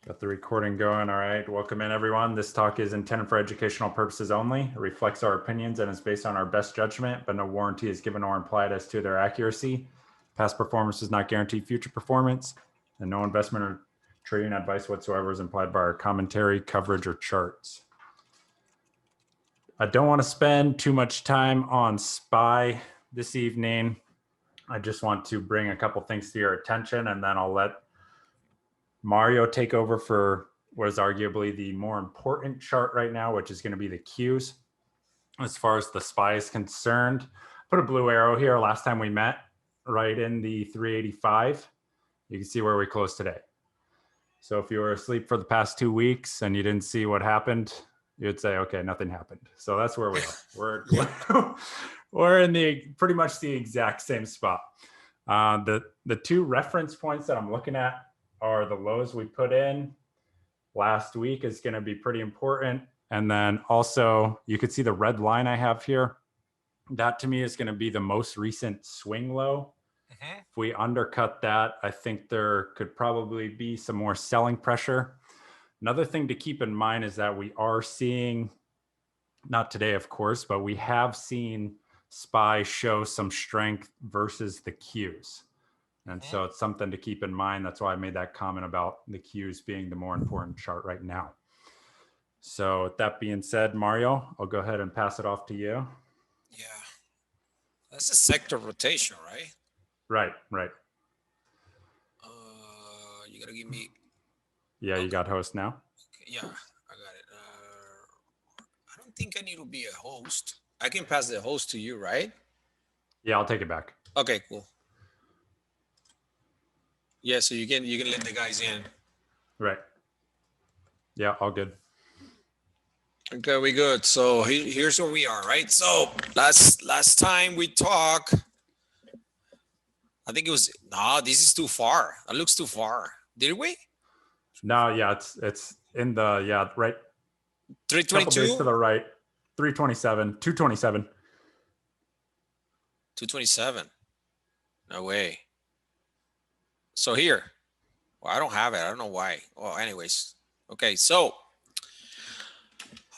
Got the recording going. All right. Welcome in, everyone. This talk is intended for educational purposes only. It reflects our opinions and is based on our best judgment, but no warranty is given or implied as to their accuracy. Past performance does not guarantee future performance, and no investment or trading advice whatsoever is implied by our commentary, coverage, or charts. I don't want to spend too much time on SPY this evening. I just want to bring a couple things to your attention, and then I'll let Mario take over for what is arguably the more important chart right now, which is going to be the Qs. As far as the SPY is concerned, put a blue arrow here last time we met, right in the 385. You can see where we closed today. So if you were asleep for the past 2 weeks and you didn't see what happened, you'd say, okay, nothing happened. So that's where we are. We're in the pretty much the exact same spot. The two reference points that I'm looking at are the lows we put in last week is going to be pretty important. And then also you could see the red line I have here. That to me is going to be the most recent swing low. Mm-hmm. If we undercut that, I think there could probably be some more selling pressure. Another thing to keep in mind is that we are seeing, not today, of course, but we have seen SPY show some strength versus the Qs. And so it's something to keep in mind. That's why I made that comment about the Qs being the more important chart right now. So with that being said, Mario, I'll go ahead and pass it off to you. Yeah. That's a sector rotation, right? Right. You got to give me... Yeah, okay. You got host now? Okay. Yeah, I got it. I don't think I need to be a host. I can pass the host to you, right? Yeah, I'll take it back. Okay, cool. Yeah, so you can let the guys in. Right. Yeah, all good. Okay, we good. So here's where we are, right? So last time we talked, I think it was this is too far. That looks too far. Did we? No, yeah, it's in the right. 322 couple days to the right. 327, 227. 227. No way. So here, well, I don't have it. I don't know why. Well, anyways, okay. So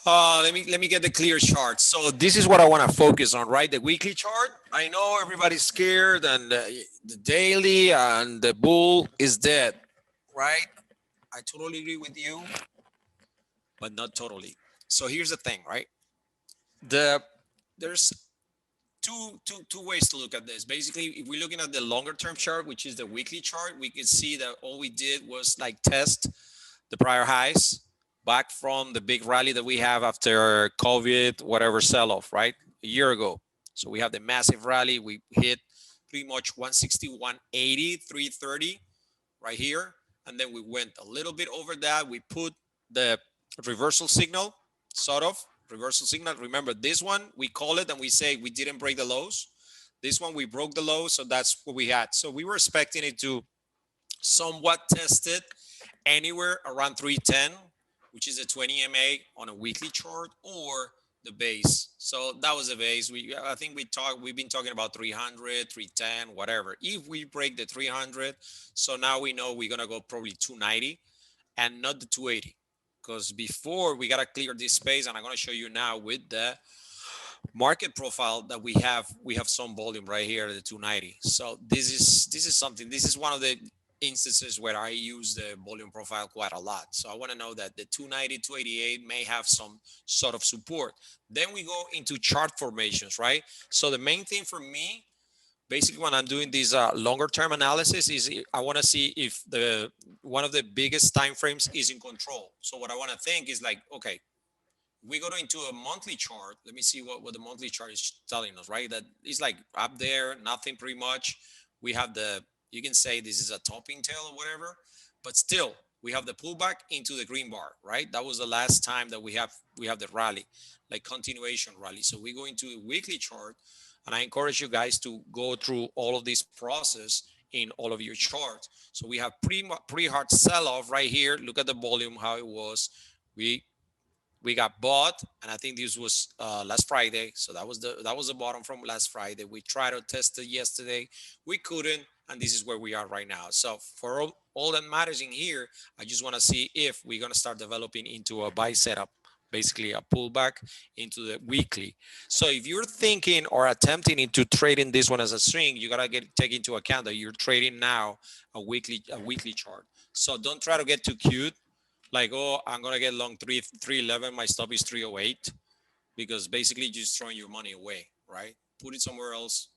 let me get the clear chart. So this is what I want to focus on, right? The weekly chart. I know everybody's scared, and the daily and the bull is dead, right? I totally agree with you, but not totally. So here's the thing, right? There's two ways to look at this. Basically, if we're looking at the longer term chart, which is the weekly chart, we can see that all we did was like test the prior highs back from the big rally that we have after COVID, whatever sell-off, right? A year ago. So we have the massive rally. We hit pretty much 160, 330 right here. And then we went a little bit over that. We put the reversal signal, sort of. Reversal signal. Remember this one, we call it and we say we didn't break the lows. This one, we broke the lows, so that's what we had. So we were expecting it to somewhat test it anywhere around 310, which is a 20 MA on a weekly chart, or the base. So that was the base. I think we've been talking about 300, 310, whatever. If we break the 300, so now we know we're gonna go probably 290 and not the 280. Because before we got to clear this space, and I'm going to show you now with the market profile that we have some volume right here at the 290. So this is something, this is one of the instances where I use the volume profile quite a lot. So I want to know that the 290, 288 may have some sort of support. Then we go into chart formations, right? So the main thing for me, basically when I'm doing this longer term analysis, is I want to see if one of the biggest time frames is in control. So what I want to think is like, okay, we go into a monthly chart. Let me see what the monthly chart is telling us, right? That is like up there, nothing pretty much. We have you can say this is a topping tail or whatever, but still we have the pullback into the green bar, right? That was the last time that we have the rally, like continuation rally. So we go into a weekly chart. And I encourage you guys to go through all of this process in all of your charts. So we have pretty hard sell-off right here. Look at the volume, how it was. We got bought, and I think this was last Friday. So that was the bottom from last Friday. We tried to test it yesterday. We couldn't, and this is where we are right now. So for all that matters in here, I just want to see if we're going to start developing into a buy setup, basically a pullback into the weekly. So if you're thinking or attempting into trading this one as a swing, you gotta take into account that you're trading now a weekly chart. So don't try to get too cute, like, oh, I'm gonna get long 311, my stop is 308, because basically you're just throwing your money away, right? Put it somewhere else.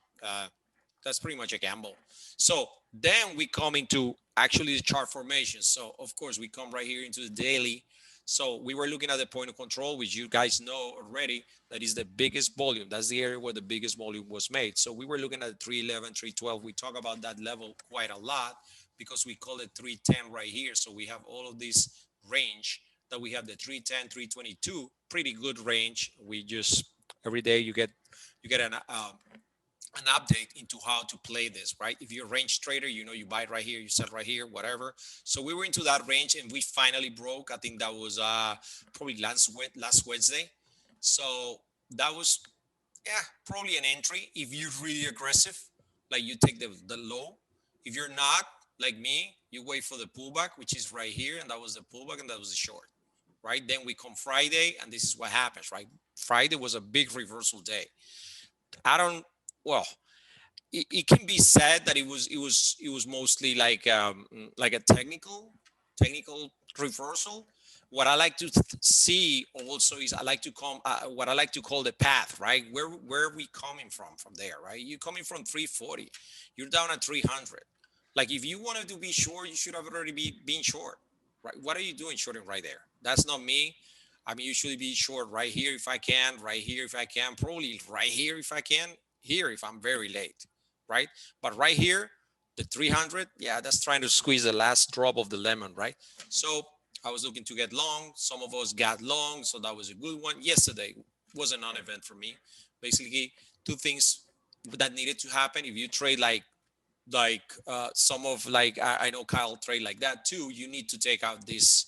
That's pretty much a gamble. So then we come into actually the chart formation. So of course we come right here into the daily. So we were looking at the point of control, which you guys know already, that is the biggest volume. That's the area where the biggest volume was made. So we were looking at 311, 312. We talk about that level quite a lot because we call it 310 right here. So we have all of this range that we have, the 310, 322, pretty good range. We just, every day you get an update into how to play this, right? If you're a range trader, you know, you buy right here, you sell right here, whatever. So we were into that range and we finally broke. I think that was probably last Wednesday. So that was, yeah, probably an entry if you're really aggressive, like you take the low. If you're not, like me, you wait for the pullback, which is right here, and that was the pullback and that was the short, right? Then we come Friday, and this is what happens, right? Friday was a big reversal day. I don't, well, it can be said that it was mostly like a technical reversal. What I like to see also is I like to come what I like to call the path, right? Where are we coming from there, right? You're coming from 340, you're down at 300. Like if you wanted to be short, you should have already been short, right? What are you doing shorting right there? That's not me. I mean, usually be short right here if I can, right here if I can, probably right here if I can, here if I'm very late, right? But right here, the 300, yeah, that's trying to squeeze the last drop of the lemon, right? So I was looking to get long. Some of us got long, so that was a good one. Yesterday was a non-event for me. Basically, two things that needed to happen. If you trade some of I know Kyle trade like that too, you need to take out this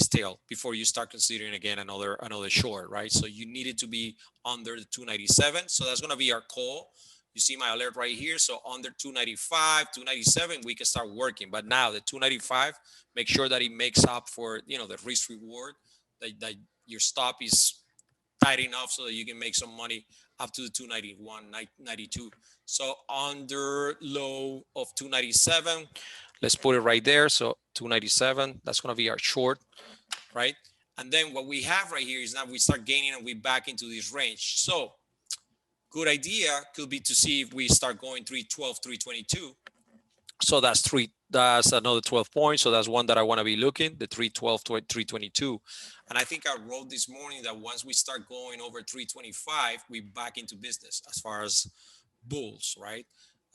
tail before you start considering again another short, right? So you need it to be under the 297. So that's going to be our call. You see my alert right here. So under 295, 297, we can start working. But now the 295, make sure that it makes up for the risk reward, that your stop is tight enough so that you can make some money up to the 291, 92. So under low of 297, let's put it right there. So 297, that's going to be our short, right? And then what we have right here is now we start gaining and we back into this range. So good idea could be to see if we start going 312, 322. So that's another 12 points. So that's one that I want to be looking, the 312 to 322. And I think I wrote this morning that once we start going over 325, we back into business as far as bulls, right?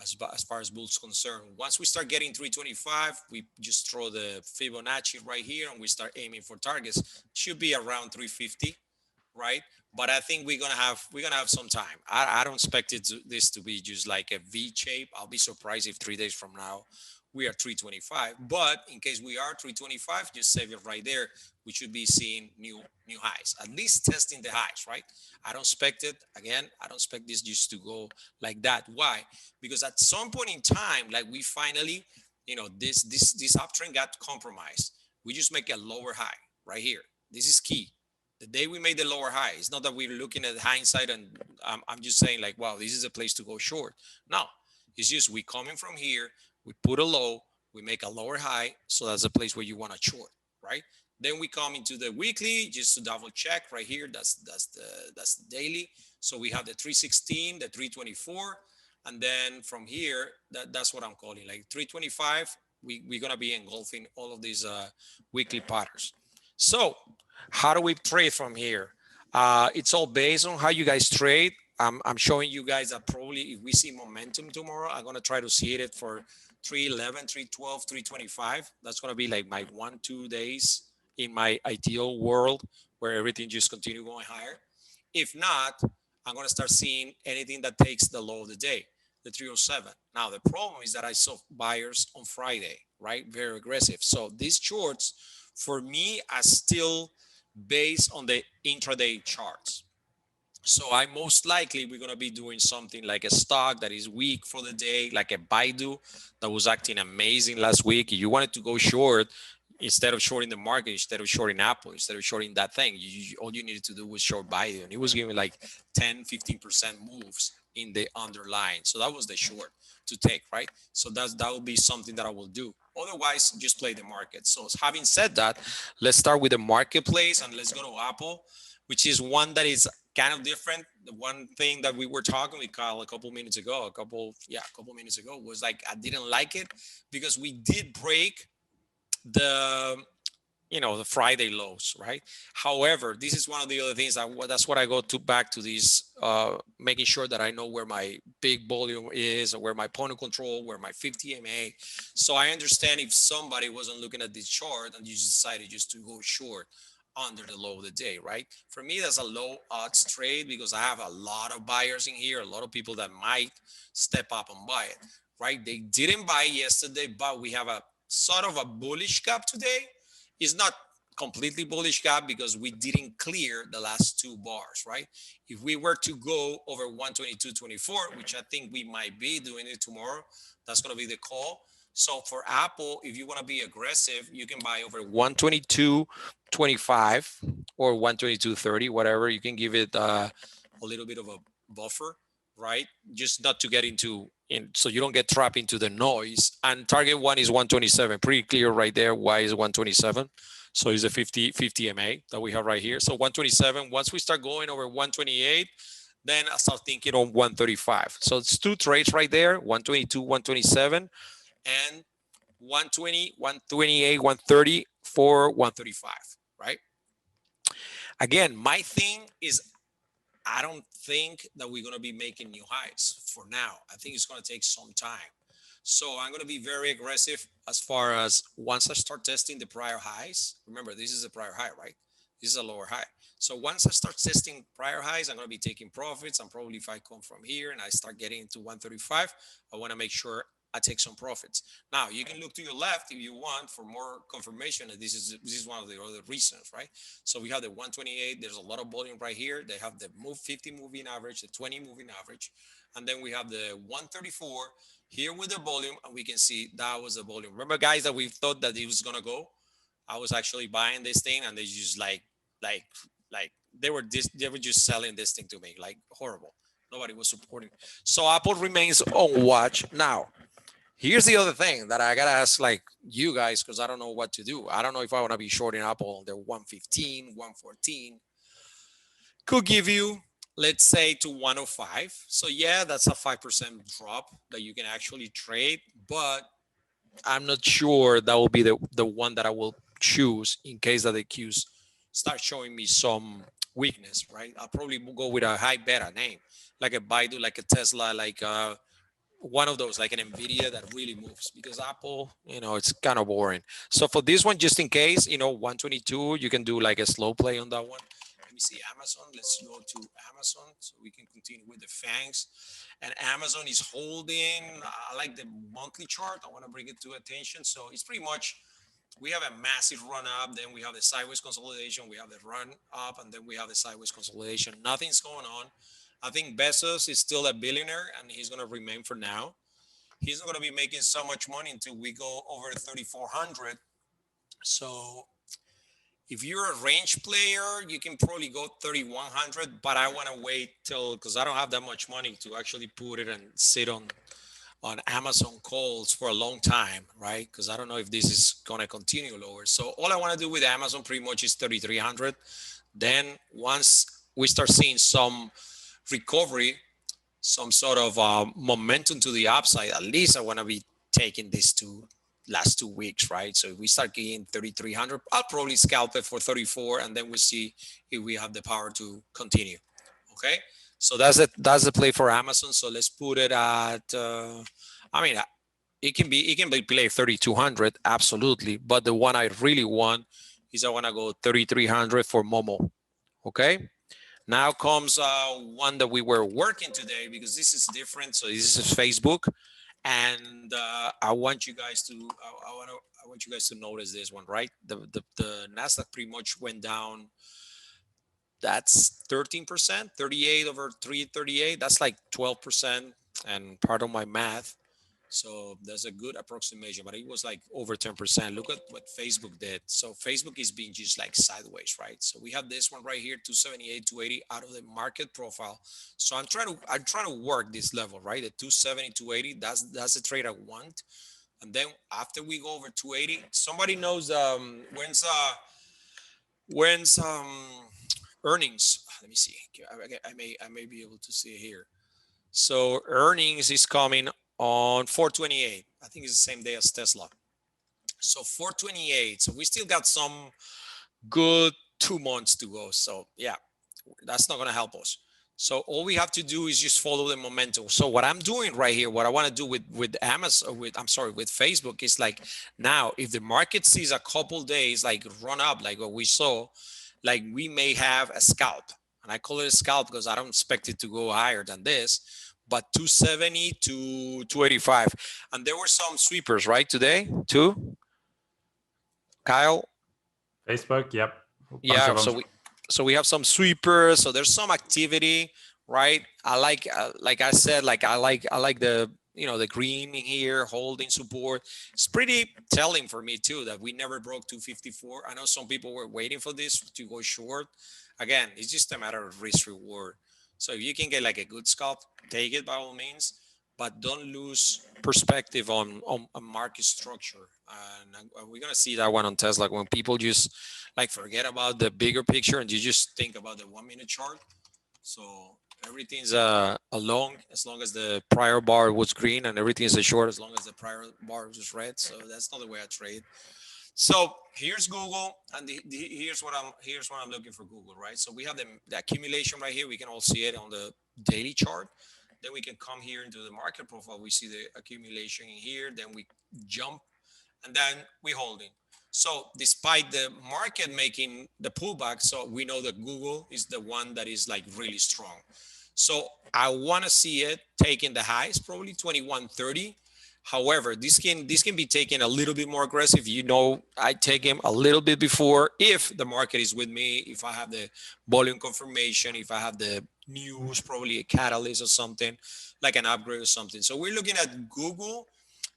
As far as bulls concerned. Once we start getting 325, we just throw the Fibonacci right here and we start aiming for targets. Should be around 350, right? But I think we're gonna have some time. I don't expect this to be just like a V shape. I'll be surprised if 3 days from now we are 325. But in case we are 325, just save it right there. We should be seeing new highs, at least testing the highs, right? I don't expect it again. I don't expect this just to go like that. Why? Because at some point in time, like we finally, this uptrend got compromised. We just make a lower high right here. This is key. The day we made the lower high, it's not that we're looking at hindsight and I'm just saying like, wow, this is a place to go short. No, it's just we coming from here, we put a low, we make a lower high, so that's a place where you want to short, right? Then we come into the weekly just to double check right here. That's the daily. So we have the 316, the 324, and then from here, that's what I'm calling like 325. We're gonna be engulfing all of these weekly patterns. So how do we trade from here? It's all based on how you guys trade. I'm showing you guys that probably if we see momentum tomorrow, I'm going to try to see it for 311, 312, 325. That's going to be like my 1-2 days in my ideal world where everything just continue going higher. If not, I'm going to start seeing anything that takes the low of the day, the 307. Now, the problem is that I saw buyers on Friday, right? Very aggressive. So these shorts for me are still based on the intraday charts. So I most likely we're gonna be doing something like a stock that is weak for the day, like a Baidu that was acting amazing last week. If you wanted to go short, instead of shorting the market, instead of shorting Apple, instead of shorting that thing, all you needed to do was short Baidu, and it was giving like 10, 15% moves in the underlying. So that was the short to take, right? So that will be something that I will do. Otherwise, just play the market. So having said that, let's start with the marketplace and let's go to Apple, which is one that is kind of different. The one thing that we were talking with Kyle a couple minutes ago, a couple minutes ago, was like I didn't like it because we did break the the Friday lows, right? However, this is one of the other things that's what I go to back to this, making sure that I know where my big volume is, or where my point of control, where my 50 MA. So I understand if somebody wasn't looking at this chart and you just decided just to go short under the low of the day, right? For me, that's a low odds trade because I have a lot of buyers in here, a lot of people that might step up and buy it, right? They didn't buy yesterday, but we have a sort of a bullish gap today. It's not completely bullish gap because we didn't clear the last two bars, right? If we were to go over 122.24, which I think we might be doing it tomorrow, that's going to be the call. So for Apple, if you want to be aggressive, you can buy over 122.25 or 122.30, whatever. You can give it a little bit of a buffer, right? Just not to get so you don't get trapped into the noise. And target one is 127. Pretty clear right there. Why is 127? So it's a 50 MA that we have right here. So 127. Once we start going over 128, then I start thinking on 135. So it's two trades right there, 122, 127, and 120, 128, 130 for 135, right? Again, my thing is I don't think that we're going to be making new highs for now. I think it's going to take some time. So I'm going to be very aggressive as far as once I start testing the prior highs. Remember, this is a prior high, right? This is a lower high. So once I start testing prior highs, I'm going to be taking profits. And probably if I come from here and I start getting into 135, I want to make sure I take some profits. Now you can look to your left if you want for more confirmation that this is one of the other reasons, right? So we have the 128. There's a lot of volume right here. They have the move 50 moving average, the 20 moving average, and then we have the 134 here with the volume, and we can see that was the volume. Remember, guys, that we thought that it was gonna go. I was actually buying this thing, and they just like they were just selling this thing to me like horrible. Nobody was supporting. So Apple remains on watch now. Here's the other thing that I gotta ask, like you guys, because I don't know what to do. I don't know if I want to be shorting Apple on their 115, 114. Could give you, let's say, to 105. So yeah, that's a 5% drop that you can actually trade, but I'm not sure that will be the one that I will choose in case that the Qs start showing me some weakness, right? I'll probably go with a high beta name, like a Baidu, like a Tesla, like one of those, like an Nvidia that really moves, because Apple, it's kind of boring. So for this one, just in case, 122, you can do like a slow play on that one. Let me see Amazon. Let's go to Amazon so we can continue with the fangs. And Amazon is holding. I like the monthly chart. I want to bring it to attention. So it's pretty much we have a massive run up, then we have the sideways consolidation, we have the run up, and then we have the sideways consolidation. Nothing's going on. I think Bezos is still a billionaire and he's going to remain for now. He's not going to be making so much money until we go over 3,400. So if you're a range player, you can probably go 3,100, but I want to wait till, because I don't have that much money to actually put it and sit on Amazon calls for a long time, right? Because I don't know if this is going to continue lower. So all I want to do with Amazon pretty much is 3,300. Then once we start seeing some recovery, some sort of momentum to the upside, at least I want to be taking these last 2 weeks, right? So if we start getting 3,300, I'll probably scalp it for 34, and then we'll see if we have the power to continue. Okay, so that's the play for Amazon. So let's put it at. I mean, it can be played 3,200 absolutely, but the one I really want is I want to go 3,300 for Momo. Okay. Now comes one that we were working today because this is different. So this is Facebook, and I want you guys to I want you guys to notice this one, right? The Nasdaq pretty much went down that's 13%, 38 over 338. That's like 12%. And pardon my math. So that's a good approximation, but it was like over 10%. Look at what Facebook did. So Facebook is being just like sideways, right? So we have this one right here, 278, 280 out of the market profile. So I'm trying to work this level, right? The 270, 280. That's the trade I want. And then after we go over 280, somebody knows when's earnings. Let me see. I may be able to see it here. So earnings is coming on 428. I think it's the same day as Tesla. So 428. So we still got some good 2 months to go. So yeah, that's not going to help us. So all we have to do is just follow the momentum. So what I'm doing right here, what I want to do with Amazon, with Facebook, is like, now if the market sees a couple days like run up, like what we saw, like we may have a scalp. And I call it a scalp because I don't expect it to go higher than this, but 270 to 285. And there were some sweepers, right, today too, Kyle? Facebook, yep. Yeah, so we have some sweepers. So there's some activity, right? Like I said, like I like the the green in here holding support. It's pretty telling for me too that we never broke 254. I know some people were waiting for this to go short. Again, it's just a matter of risk reward. So if you can get like a good scalp, take it by all means, but don't lose perspective on market structure. And we're gonna see that one on Tesla when people just like forget about the bigger picture and you just think about the 1 minute chart. So everything's a long as long as the prior bar was green, and everything's a short as long as the prior bar was red. So that's not the way I trade. So here's Google, and here's what I'm looking for Google, right? So we have the accumulation right here. We can all see it on the daily chart. Then we can come here into the market profile. We see the accumulation in here. Then we jump, and then we holding. So despite the market making the pullback, so we know that Google is the one that is like really strong. So I want to see it taking the highs, probably 2130. However, this can be taken a little bit more aggressive. I take him a little bit before if the market is with me, if I have the volume confirmation, if I have the news, probably a catalyst or something, like an upgrade or something. So we're looking at Google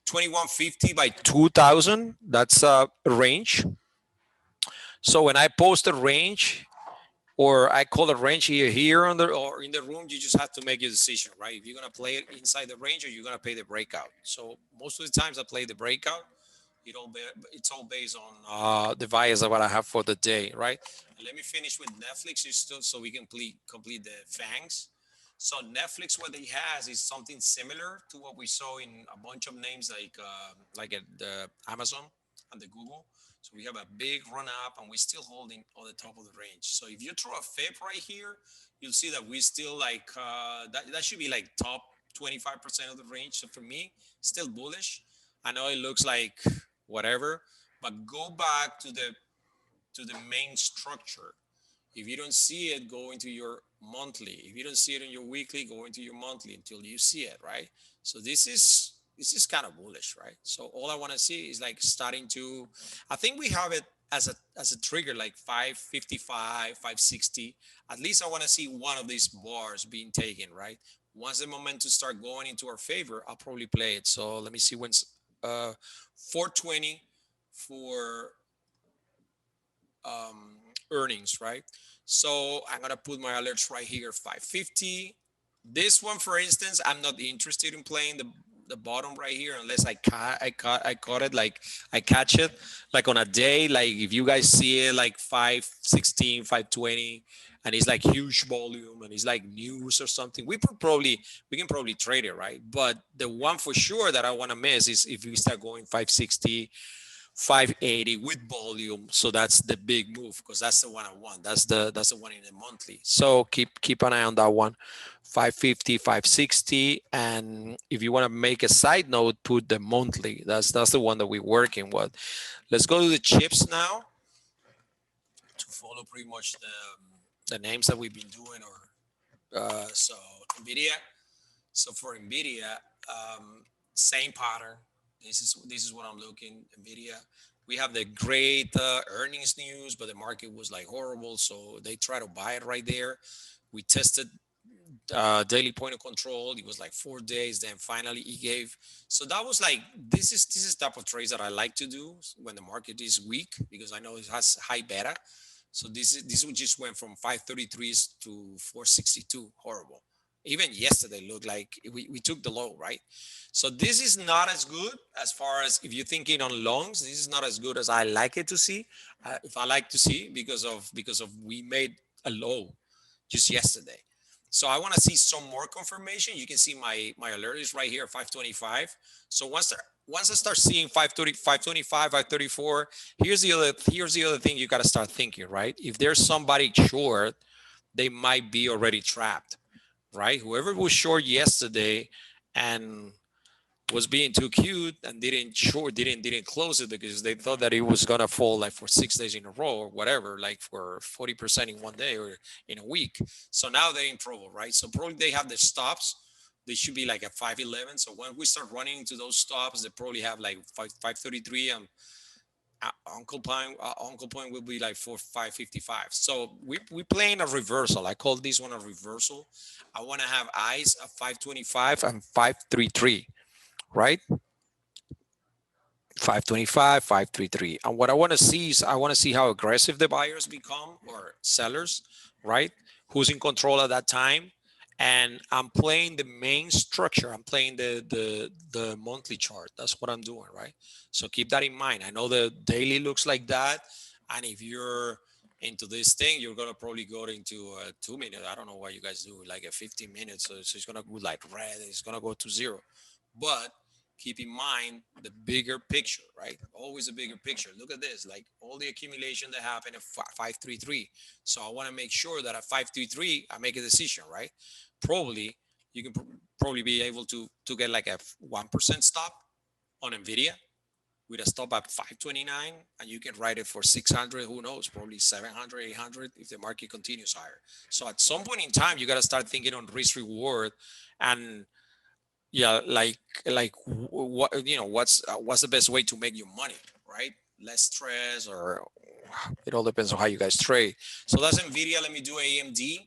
2150 by 2000. That's a range. So when I post a range, or I call a range here on the or in the room, you just have to make your decision, right? If you're gonna play it inside the range or you're gonna play the breakout. So most of the times I play the breakout. It's all based on the bias of what I have for the day, right? And let me finish with Netflix just so we can complete the fangs. So Netflix, what it has is something similar to what we saw in a bunch of names like at the Amazon and the Google. So we have a big run up and we're still holding on the top of the range. So if you throw a fib right here, you'll see that we still like that should be like top 25% of the range. So for me, still bullish. I know it looks like whatever, but go back to the main structure. If you don't see it, go into your monthly. If you don't see it in your weekly, go into your monthly until you see it, right? So this is kind of bullish, right? So all I want to see is like starting to. I think we have it as a trigger, like 555, 560. At least I want to see one of these bars being taken, right? Once the momentum start going into our favor, I'll probably play it. So let me see when's 420 for earnings, right? So I'm gonna put my alerts right here, 550. This one, for instance, I'm not interested in playing the bottom right here unless I caught it, like I catch it like on a day, like if you guys see it like 516, 520, and it's like huge volume and it's like news or something, we can probably trade it, right? But the one for sure that I want to miss is if we start going 560, 580 with volume. So that's the big move because that's the one I want. That's the one in the monthly. So keep an eye on that one. 550, 560. And if you want to make a side note, put the monthly. That's the one that we're working with. Let's go to the chips now to follow pretty much the names that we've been doing. So Nvidia. So for Nvidia, same pattern. This is what I'm looking. Nvidia We have the great earnings news, but the market was like horrible, so they try to buy it right there. We tested daily point of control. It was like 4 days. Then finally he gave. So that was like this is type of trades that I like to do when the market is weak because I know it has high beta. So this just went from 533s to 462. Horrible. Even yesterday looked like we took the low, right? So this is not as good as far as if you're thinking on longs. This is not as good as I like it to see. If I like to see because of we made a low just yesterday. So I want to see some more confirmation. You can see my alert is right here, 525. So once I start seeing 530, 525, 534, here's the other thing you got to start thinking, right? If there's somebody short, they might be already trapped, right? Whoever was short yesterday and was being too cute and didn't close it because they thought that it was gonna fall like for 6 days in a row or whatever, like for 40% in one day or in a week. So now they're in trouble, right? So probably they have the stops. They should be like at 511. So when we start running into those stops, they probably have like 533 and Uncle Point will be like 555. So we playing a reversal. I call this one a reversal. I want to have eyes at 525 and 533, right? 525, 533. And what I want to see is I want to see how aggressive the buyers become or sellers, right? Who's in control at that time. And I'm playing the main structure. I'm playing the monthly chart. That's what I'm doing, right? So keep that in mind. I know the daily looks like that. And if you're into this thing, you're gonna probably go into 2 minutes. I don't know what you guys do, like a 15 minutes. So it's gonna go like red, it's gonna go to zero. But keep in mind the bigger picture, right? Always a bigger picture. Look at this, like all the accumulation that happened at 533. So I want to make sure that at 533, I make a decision, right? Probably you can probably be able to get like a 1% stop on Nvidia with a stop at 529, and you can write it for 600. Who knows? Probably 700, 800 if the market continues higher. So at some point in time, you got to start thinking on risk reward and yeah, like what what's the best way to make your money, right? Less stress, or it all depends on how you guys trade. So that's Nvidia. Let me do AMD.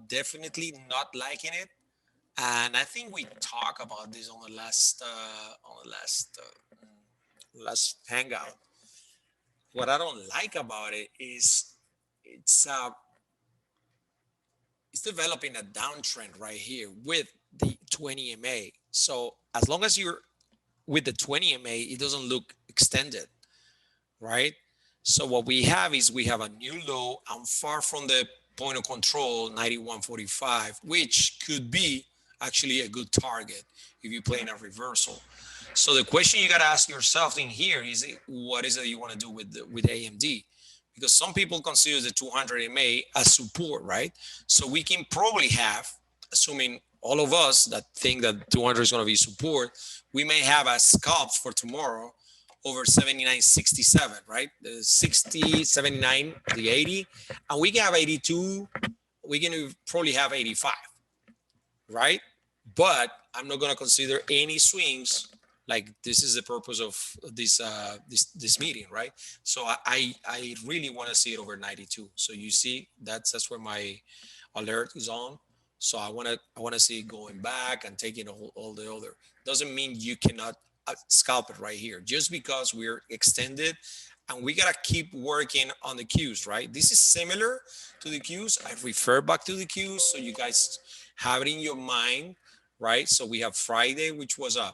Definitely not liking it, and I think we talked about this on the last hangout. What I don't like about it is it's uh it's developing a downtrend right here with the 20 MA. So as long as you're with the 20 MA, it doesn't look extended, right? So what we have is we have a new low. I'm far from the point of control, 91.45, which could be actually a good target if you play in a reversal. So the question you got to ask yourself in here is, what is it you want to do with AMD? Because some people consider the 200 MA as support, right? So we can probably have, assuming all of us that think that 200 is going to be support, we may have a scalp for tomorrow over 79.67, right? The 60, 79, the 80, and we can have 82. We can probably have 85, right? But I'm not going to consider any swings. Like this is the purpose of this meeting, right? So I really want to see it over 92. So you see that's where my alert is on. So I want to see it going back and taking all the other. Doesn't mean you cannot scalp it right here. Just because we're extended, and we gotta keep working on the cues, right? This is similar to the cues. I refer back to the cues so you guys have it in your mind, right? So we have Friday, which was a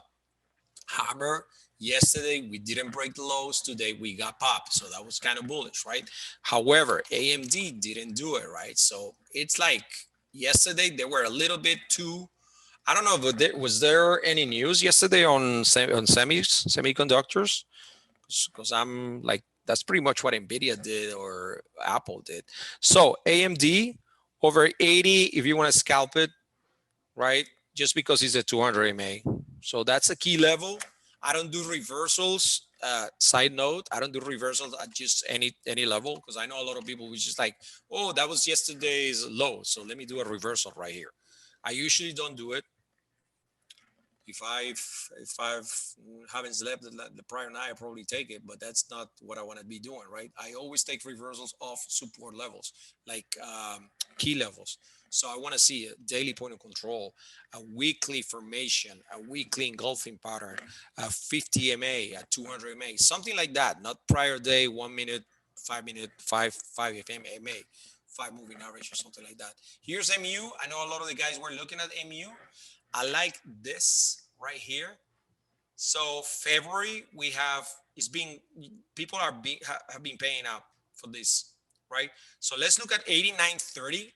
hammer. Yesterday we didn't break the lows. Today we got popped, so that was kind of bullish, right? However, AMD didn't do it, right? So it's like yesterday they were a little bit too. I don't know, but was there any news yesterday on semiconductors? Because I'm like, that's pretty much what Nvidia did or Apple did. So AMD over 80 if you want to scalp it, right? Just because it's a 200 MA. So that's a key level. I don't do reversals. Side note, I don't do reversals at just any level, because I know a lot of people was just like, oh, that was yesterday's low, so let me do a reversal right here. I usually don't do it. if I haven't slept the prior night, I probably take it, but that's not what I want to be doing, right? I always take reversals off support levels, like key levels. So I want to see a daily point of control, a weekly formation, a weekly engulfing pattern, a 50 MA, a 200 MA, something like that. Not prior day, 1 minute, 5 minute, 5 MA, 5 moving average or something like that. Here's MU. I know a lot of the guys were looking at MU. I like this right here. So February we have is being people are being have been paying up for this, right? So let's look at 89.30,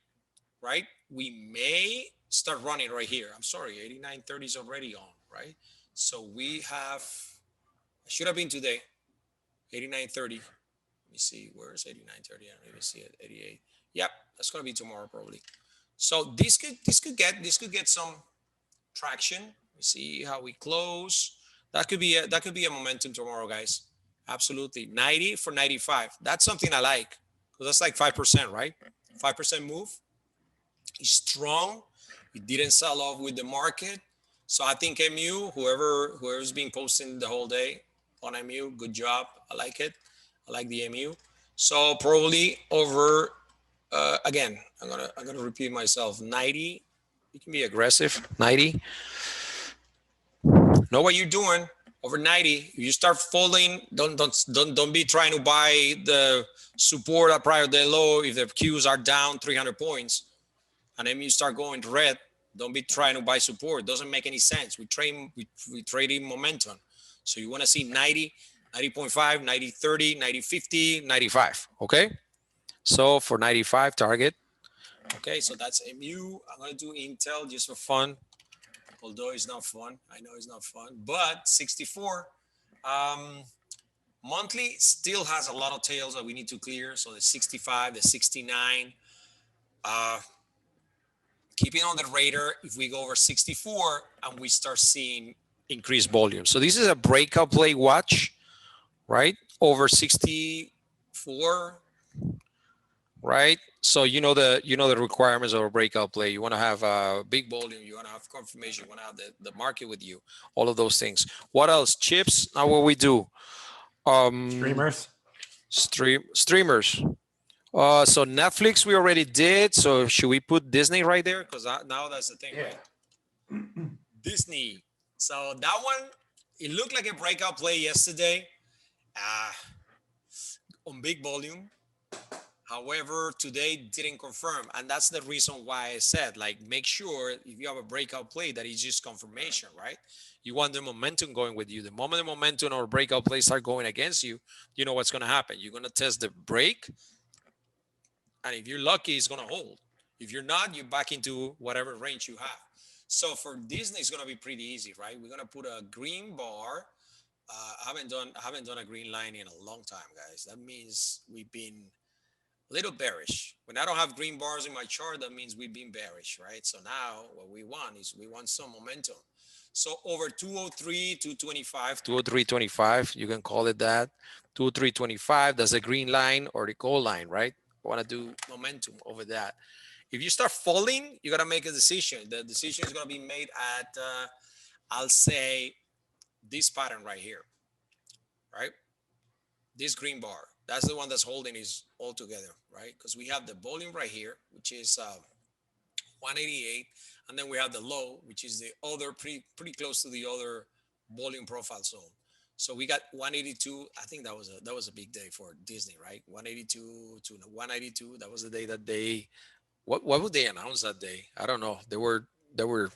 right? We may start running right here. I'm sorry, 89.30 is already on, right? So we have, I should have been today, 89.30. Let me see, where's 89.30? I don't even see it. 88. Yep, that's gonna be tomorrow probably. So this could get some traction. We see how we close. That could be a momentum tomorrow, guys. Absolutely. 90 for 95. That's something I like because that's like 5%, right? 5% move. It's strong. It didn't sell off with the market. So I think MU, whoever's been posting the whole day on MU, good job. I like it. I like the MU. So probably over again, I'm gonna repeat myself. 90. You can be aggressive. 90. Know what you're doing. Over 90. If you start falling, don't be trying to buy the support at prior day low. If the Qs are down 300 points, and then you start going red, don't be trying to buy support. It doesn't make any sense. We trade in momentum. So you want to see 90, 90.5, 90, 30, 90, 50, 95. Okay. So for 95 target. Okay. So that's MU. I'm going to do Intel just for fun. Although it's not fun. I know it's not fun. But 64. Monthly still has a lot of tails that we need to clear. So the 65, the 69. Keeping on the radar if we go over 64 and we start seeing increased volume. So this is a breakout play watch, right? Over 64, right? So you know the requirements of a breakout play. You want to have a big volume. You want to have confirmation. You want to have the market with you. All of those things. What else? Chips. Now what we do? Streamers. Streamers. So Netflix we already did. So should we put Disney right there? Because now that's the thing, Yeah. right? Disney. So that one, it looked like a breakout play yesterday on big volume. However, today didn't confirm. And that's the reason why I said, like, make sure if you have a breakout play that is just confirmation, right? You want the momentum going with you. The moment the momentum or breakout plays start going against you, you know what's going to happen. You're going to test the break. And if you're lucky, it's going to hold. If you're not, you're back into whatever range you have. So for Disney, it's going to be pretty easy, right? We're going to put a green bar. I haven't done a green line in a long time, guys. That means we've been a little bearish. When I don't have green bars in my chart, that means we've been bearish, right? So now what we want is we want some momentum. So over 203, 225, 203.25, you can call it that. 203.25, that's a green line or the gold line, right? I want to do momentum over that. If you start falling, you got to make a decision. The decision is going to be made at, I'll say, this pattern right here, right? This green bar. That's the one that's holding is all together, right? Because we have the volume right here, which is 188, and then we have the low, which is the other pretty close to the other volume profile zone. So we got 182. I think that was a big day for Disney, right? 182 to 192. That was the day that they what would they announce that day? I don't know. There were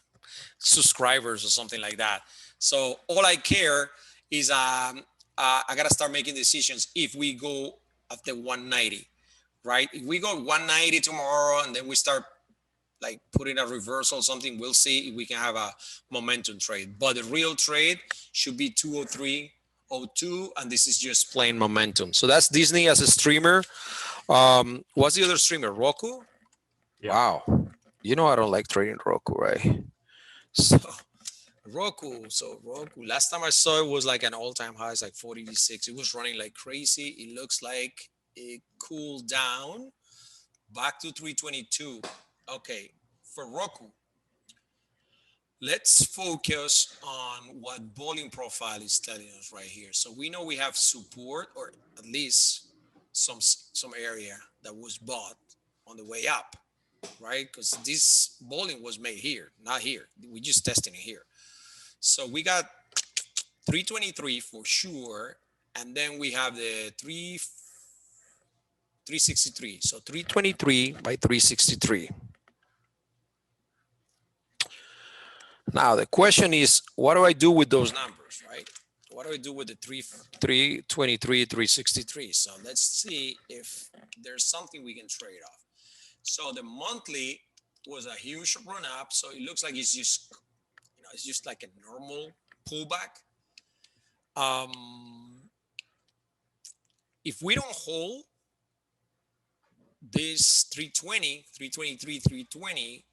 subscribers or something like that. So all I care is I gotta start making decisions if we go at the 190, right? If we go 190 tomorrow and then we start like putting a reversal or something, we'll see if we can have a momentum trade. But the real trade should be 203.02, and this is just plain momentum. So that's Disney as a streamer. What's the other streamer? Roku? Yeah. Wow. You know I don't like trading Roku, right? So Roku. Last time I saw it was like an all-time high. It's like 486. It was running like crazy. It looks like it cooled down back to 322. Okay, for Roku, let's focus on what volume profile is telling us right here. So we know we have support, or at least some area that was bought on the way up, right? Because this volume was made here, not here. We just testing it here. So we got 323 for sure, and then we have the 363. So 323 by 363. Now the question is, what do I do with those numbers, right? What do I do with the 323, 363? So let's see if there's something we can trade off. So the monthly was a huge run up. So it looks like it's just, it's just like a normal pullback. If we don't hold this 320, 323, 320,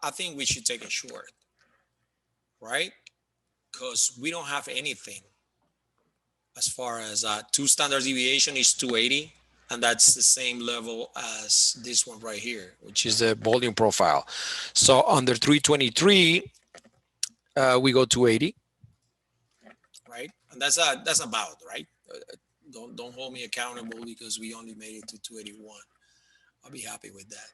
I think we should take a short, right? Because we don't have anything as far as 2 standard deviation is 280, and that's the same level as this one right here, which is the volume profile. So under 323, we go 280, right? And that's about, right? Don't hold me accountable because we only made it to 281. I'll be happy with that.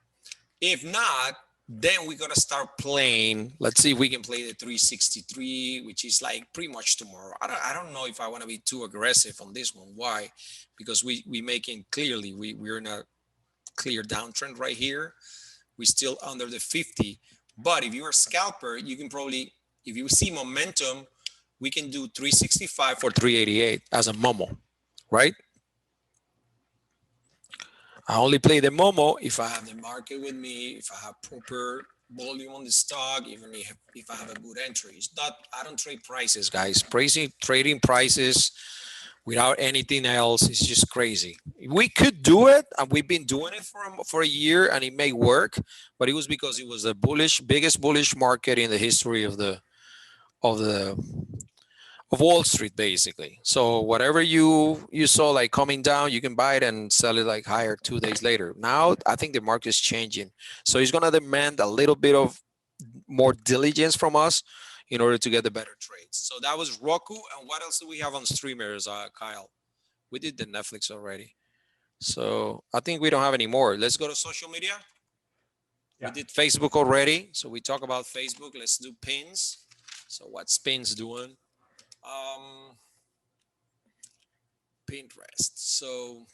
If not, then we're gonna start playing. Let's see if we can play the 363, which is like pretty much tomorrow. I don't know if I want to be too aggressive on this one. Why? Because we making clearly we're in a clear downtrend right here. We're still under the 50. But if you're a scalper, you can probably, if you see momentum, we can do 365 for 388 as a Momo, right? I only play the Momo if I have the market with me, if I have proper volume on the stock, even if I have a good entry. It's not, I don't trade prices, guys. Trading prices without anything else is just crazy. We could do it, and we've been doing it for a year, and it may work, but it was because it was the biggest bullish market in the history of Wall Street, basically. So whatever you saw like coming down, you can buy it and sell it like higher 2 days later. Now I think the market is changing, so it's gonna demand a little bit of more diligence from us in order to get the better trades. So that was Roku, and what else do we have on streamers, Kyle? We did the Netflix already, so I think we don't have any more. Let's go to social media. Yeah. We did Facebook already, so we talk about Facebook. Let's do pins. So what's pins doing? Pinterest. So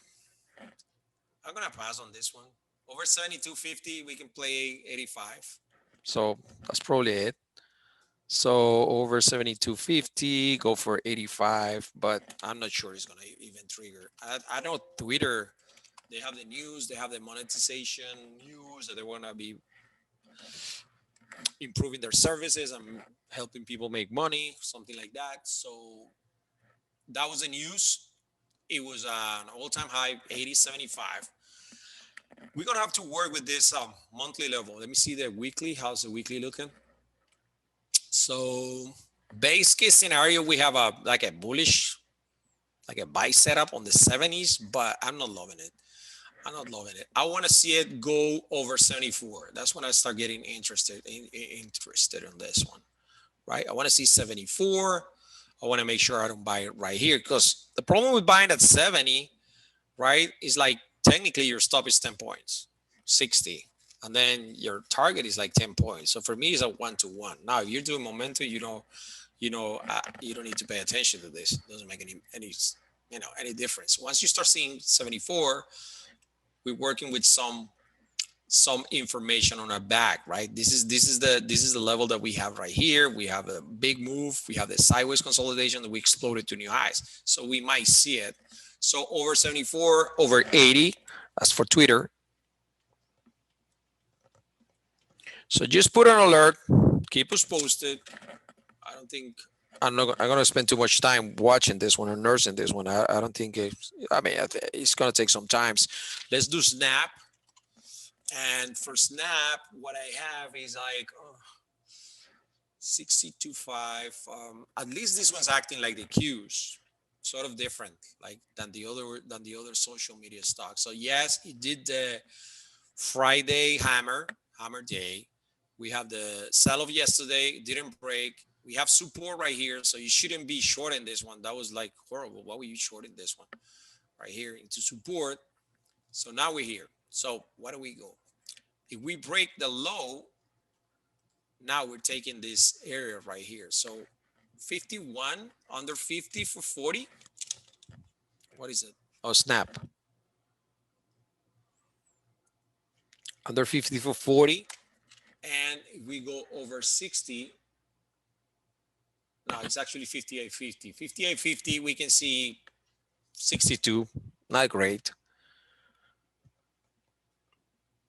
I'm gonna pass on this one. Over 72.50, we can play 85. So that's probably it. So over 72.50, go for 85, but I'm not sure it's gonna even trigger. I know Twitter, they have the news, they have the monetization news that they wanna be improving their services and helping people make money, something like that. So that was the news. It was an all-time high, 80.75. We're gonna have to work with this monthly level. Let me see the weekly. How's the weekly looking? So base case scenario, we have a bullish, like a buy setup on the 70s, but I'm not loving it. I want to see it go over 74. That's when I start getting interested in this one, right? I want to see 74. I want to make sure I don't buy it right here, because the problem with buying at 70, right, is like technically your stop is 10 points, 60, and then your target is like 10 points. So for me, it's a 1-to-1. Now, if you're doing momentum, you don't need to pay attention to this. It doesn't make any difference. Once you start seeing 74, we're working with some information on our back, right? This is the level that we have right here. We have a big move. We have the sideways consolidation that we exploded to new highs. So we might see it. So over 74, over 80, as for Twitter. So just put an alert, keep us posted. I'm gonna spend too much time watching this one or nursing this one. I don't think it's gonna take some time. Let's do Snap. And for Snap, what I have is like 62.5. At least this one's acting like the Qs, sort of different, like than the other social media stocks. So yes, it did the Friday hammer day, We have the sell of yesterday, didn't break. We have support right here, so you shouldn't be shorting this one. That was like horrible. Why were you shorting this one? Right here into support. So now we're here. So what do we go? If we break the low, now we're taking this area right here. So 51, under 50 for 40. What is it? Oh, snap. Under 50 for 40. And if we go over 60, no, it's actually 58.50. 58.50, we can see 62. Not great.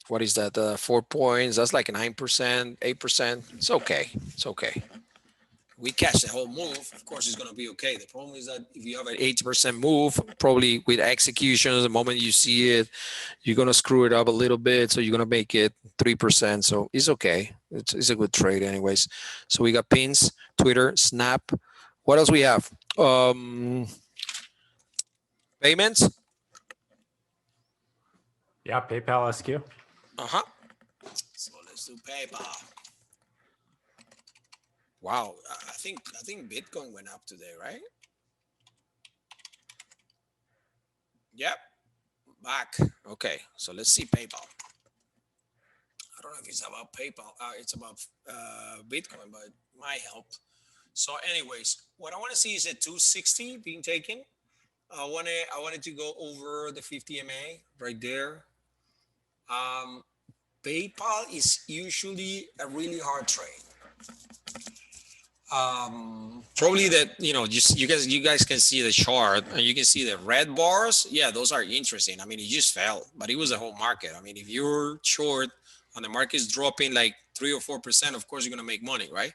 What is that? 4 points. That's like 9%, 8%. It's okay. It's okay. We catch the whole move, of course it's going to be okay. The problem is that if you have an 80% move, probably with execution, the moment you see it, you're going to screw it up a little bit. So you're going to make it 3%. So it's okay. It's a good trade anyways. So we got pins, Twitter, Snap. What else we have? Payments. Yeah, PayPal SQ. Uh-huh. So let's do PayPal. Wow, I think Bitcoin went up today, right? Yep, back. Okay, so let's see PayPal. I don't know if it's about PayPal. It's about Bitcoin, but it might help. So, anyways, what I want to see is a 260 being taken. I wanted to go over the 50 MA right there. PayPal is usually a really hard trade. Probably that, just you guys can see the chart and you can see the red bars. Yeah, those are interesting. I mean, it just fell, but it was a whole market. I mean, if you're short and the market's dropping like 3 or 4%, of course you're gonna make money, right?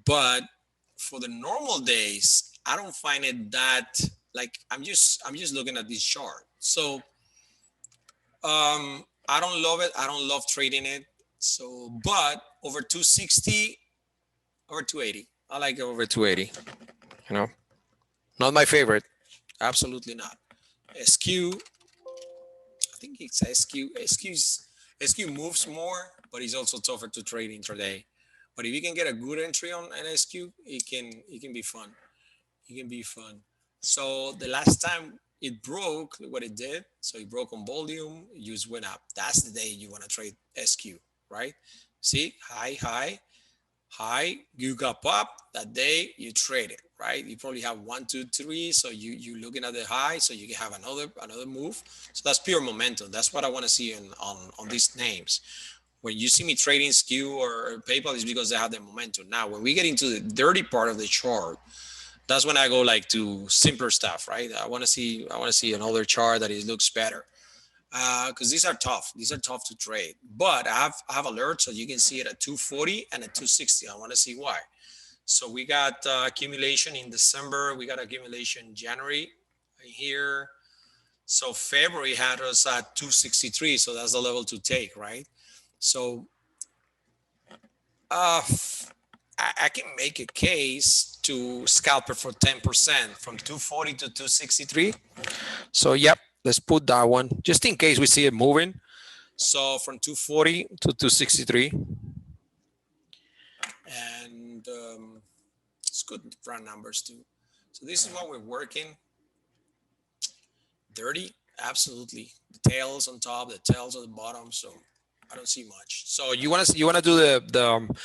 But for the normal days, I don't find it that, like, I'm just looking at this chart. So I don't love it. I don't love trading it. So, but over 260, over 280. I like it over 280. Not my favorite. Absolutely not. SQ. I think it's SQ. SQ moves more, but it's also tougher to trade intraday. But if you can get a good entry on an SQ, it can be fun. It can be fun. So the last time it broke, look what it did. So it broke on volume, it just went up. That's the day you want to trade SQ, right? See, high, you got up that day, you trade it, right? You probably have 1, 2, 3. So you're looking at the high, so you can have another move. So that's pure momentum. That's what I want to see on these names. When you see me trading SKU or PayPal, is because they have the momentum. Now, when we get into the dirty part of the chart, that's when I go like to simpler stuff, right? I want to see another chart that looks better. Because these are tough. These are tough to trade. But I have alerts, so you can see it at 240 and at 260. I want to see why. So we got accumulation in December. We got accumulation in January right here. So February had us at 263. So that's the level to take, right? So I can make a case to scalp it for 10% from 240 to 263. So yep. Let's put that one just in case we see it moving. So from 240 to 263. And it's good round numbers too. So this is what we're working. Dirty, absolutely. The tails on top, the tails on the bottom. So I don't see much. So you want to do the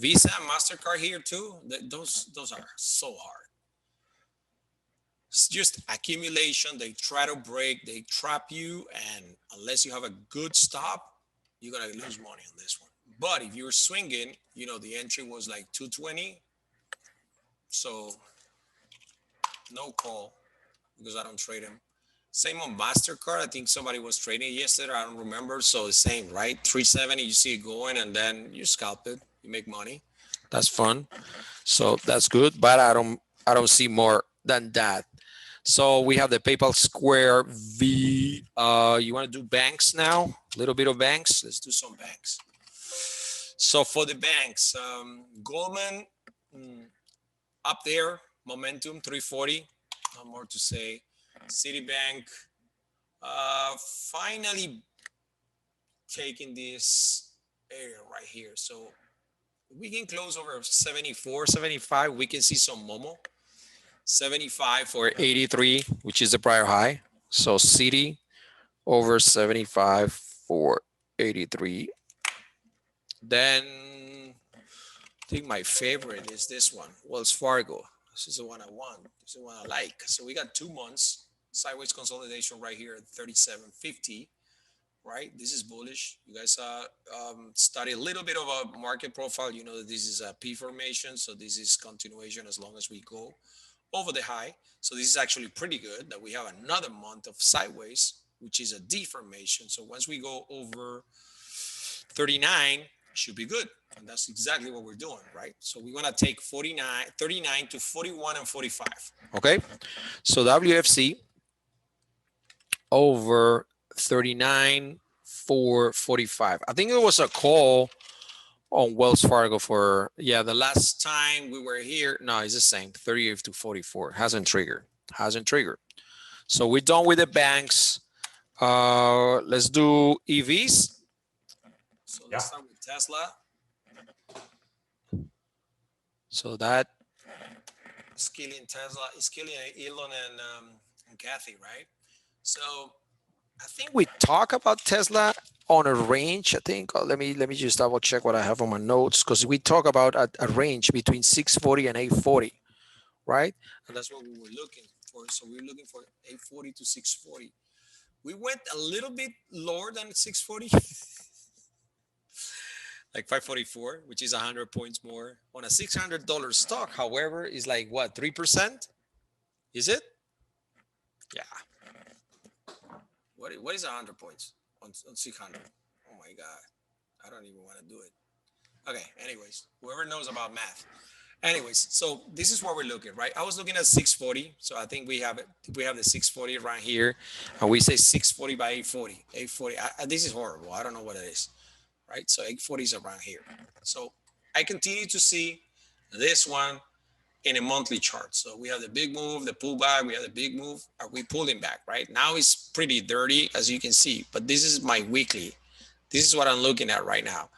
Visa and MasterCard here too? Those are so hard. It's just accumulation. They try to break, they trap you, and unless you have a good stop, you're gonna lose money on this one. But if you're swinging, the entry was like 220, so no call because I don't trade them. Same on MasterCard. I think somebody was trading yesterday. I don't remember. So the same, right? 370. You see it going, and then you scalp it. You make money. That's fun. So that's good. But I don't see more than that. So we have the PayPal Square V. You want to do banks now? A little bit of banks. Let's do some banks. So for the banks, Goldman up there, momentum 340. Not more to say. Citibank finally taking this area right here. So we can close over 74, 75. We can see some Momo. 75 for 83, which is the prior high. So city over 75 for 83. Then I think my favorite is this one, Wells Fargo. This is the one I want. This is the one I like. So we got 2 months sideways consolidation right here at 37.50. Right, this is bullish. You guys study a little bit of a market profile. You know that this is a P formation, so this is continuation as long as we go over the high. So this is actually pretty good that we have another month of sideways, which is a D formation. So once we go over 39, it should be good, and that's exactly what we're doing, right? So we want to take 39 to 41 and 45. Okay, so WFC over 39 for 45. I think it was a call on Wells Fargo for, yeah, the last time we were here. No, it's the same, 38 to 44. Hasn't triggered. So we're done with the banks. Let's do EVs. So let's start with Tesla. So that is killing Tesla, is killing Elon and Kathy, right? So I think we talk about Tesla on a range. I think let me just double check what I have on my notes, because we talk about a range between 640 and 840, right? And that's what we were looking for. So we're looking for 840 to 640. We went a little bit lower than 640, like 544, which is 100 points more on a $600 stock. However, is like what, 3%? Is it? Yeah. What is 100 points on 600? Oh my God, I don't even want to do it. Okay, anyways, whoever knows about math. Anyways, so this is what we're looking, right? I was looking at 640, so I think we have it. We have the 640 right here, and we say 640 by 840. 840. This is horrible. I don't know what it is, right? So 840 is around here. So I continue to see this one in a monthly chart. So we have the big move, the pullback, we have the big move. Are we pulling back, right? Now it's pretty dirty, as you can see, but this is my weekly. This is what I'm looking at right now.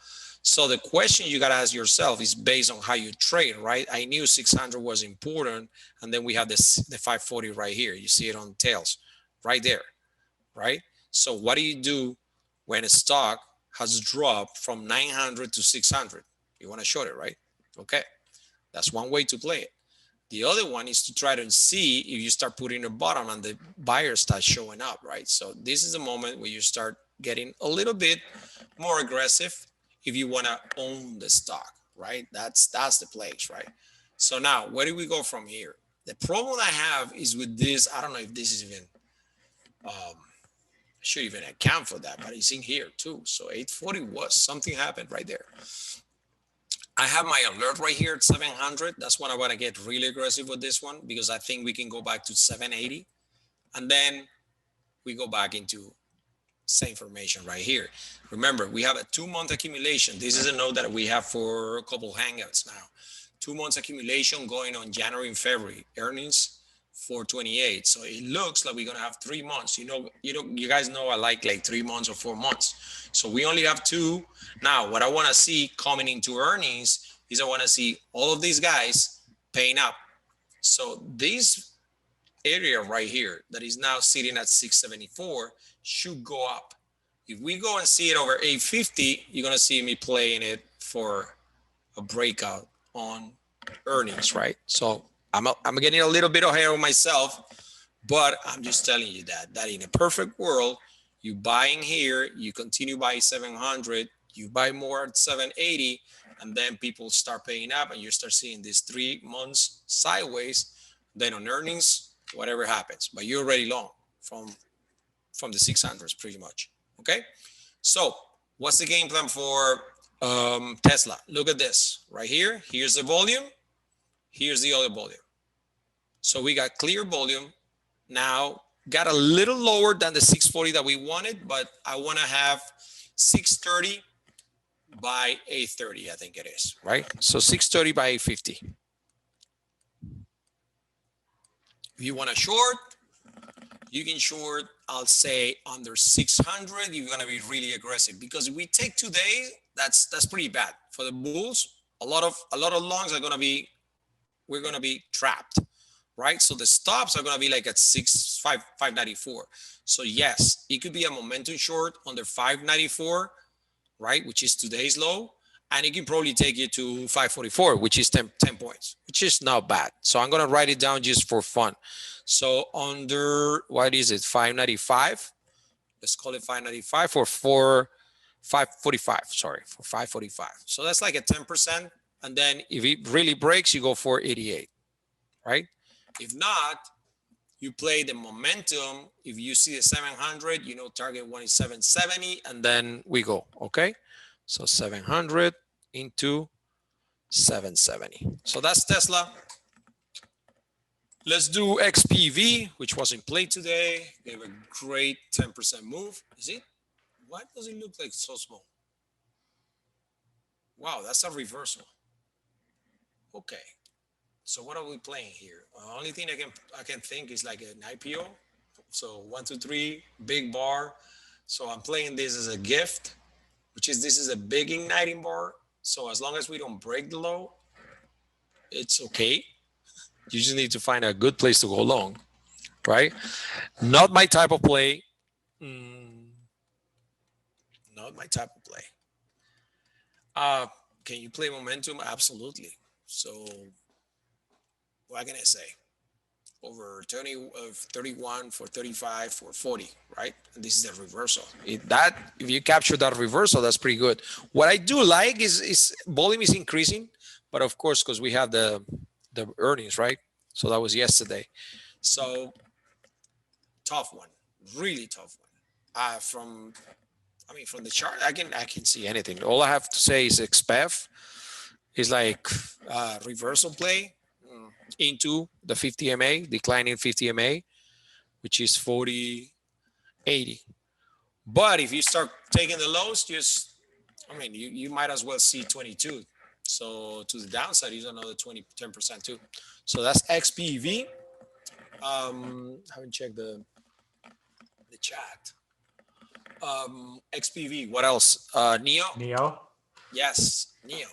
So the question you got to ask yourself is based on how you trade, right? I knew 600 was important, and then we have the 540 right here. You see it on tails right there, right? So what do you do when a stock has dropped from 900 to 600? You want to short it, right? Okay, that's one way to play it. The other one is to try to see if you start putting a bottom and the buyers start showing up, right? So this is the moment where you start getting a little bit more aggressive if you want to own the stock, right? That's the place, right? So now, where do we go from here? The problem I have is with this. I don't know if this is even, should even account for that, but it's in here too. So 840 was, something happened right there. I have my alert right here at 700. That's when I want to get really aggressive with this one, because I think we can go back to 780. And then we go back into same information right here. Remember, we have a 2-month accumulation. This is a note that we have for a couple hangouts now. 2 months accumulation going on January and February. Earnings 428. So it looks like we're going to have 3 months. You guys know I like 3 months or 4 months. So we only have 2. Now, what I want to see coming into earnings is I want to see all of these guys paying up. So this area right here that is now sitting at 674 should go up. If we go and see it over 850, you're going to see me playing it for a breakout on earnings, right? So I'm getting a little bit ahead of myself, but I'm just telling you that in a perfect world, you buy in here, you continue by 700, you buy more at 780, and then people start paying up and you start seeing these 3 months sideways. Then on earnings, whatever happens, but you're already long from the 600s pretty much. Okay, so what's the game plan for Tesla? Look at this right here. Here's the volume. Here's the other volume. So we got clear volume. Now got a little lower than the 640 that we wanted, but I want to have 630 by 830, I think it is, right? So 630 by 850. If you want to short, you can short, I'll say under 600, you're going to be really aggressive, because if we take today, That's pretty bad for the bulls. A lot of longs are gonna be, we're gonna be trapped, right? So the stops are gonna be like at 594. So yes, it could be a momentum short under 594, right, which is today's low, and it can probably take you to 544, which is 10 points, which is not bad. So I'm gonna write it down just for fun. So under, what is it, 595? Let's call it 595 for 545, sorry, for 545. So that's like a 10%. And then if it really breaks, you go for 88, right? If not, you play the momentum. If you see the 700, you know, target one is 770, and then we go, okay? So 700 into 770. So that's Tesla. Let's do XPV, which was in play today. Gave a great 10% move. Is it? Why does it look like so small? Wow, that's a reversal. Okay. So what are we playing here? The only thing I can think is like an IPO. So 1, 2, 3, big bar. So I'm playing this as a gift, which is, this is a big igniting bar. So as long as we don't break the low, it's okay. You just need to find a good place to go long, right? Not my type of play. Not my type of play. Can you play momentum? Absolutely. So what can I say? Over 31 for 35 for 40, right? And this is the reversal. If you capture that reversal, that's pretty good. What I do like is volume is increasing, but of course, because we have the earnings, right? So that was yesterday. So tough one, really tough one. From the chart, I can see anything. All I have to say is XPEF is like reversal play into the 50 MA, declining 50 MA, which is 40, 80. But if you start taking the lows, you might as well see 22. So to the downside is another 10% too. So that's XPV. Haven't checked the chat. XPV. What else? Neo. Neo. Yes, Neo.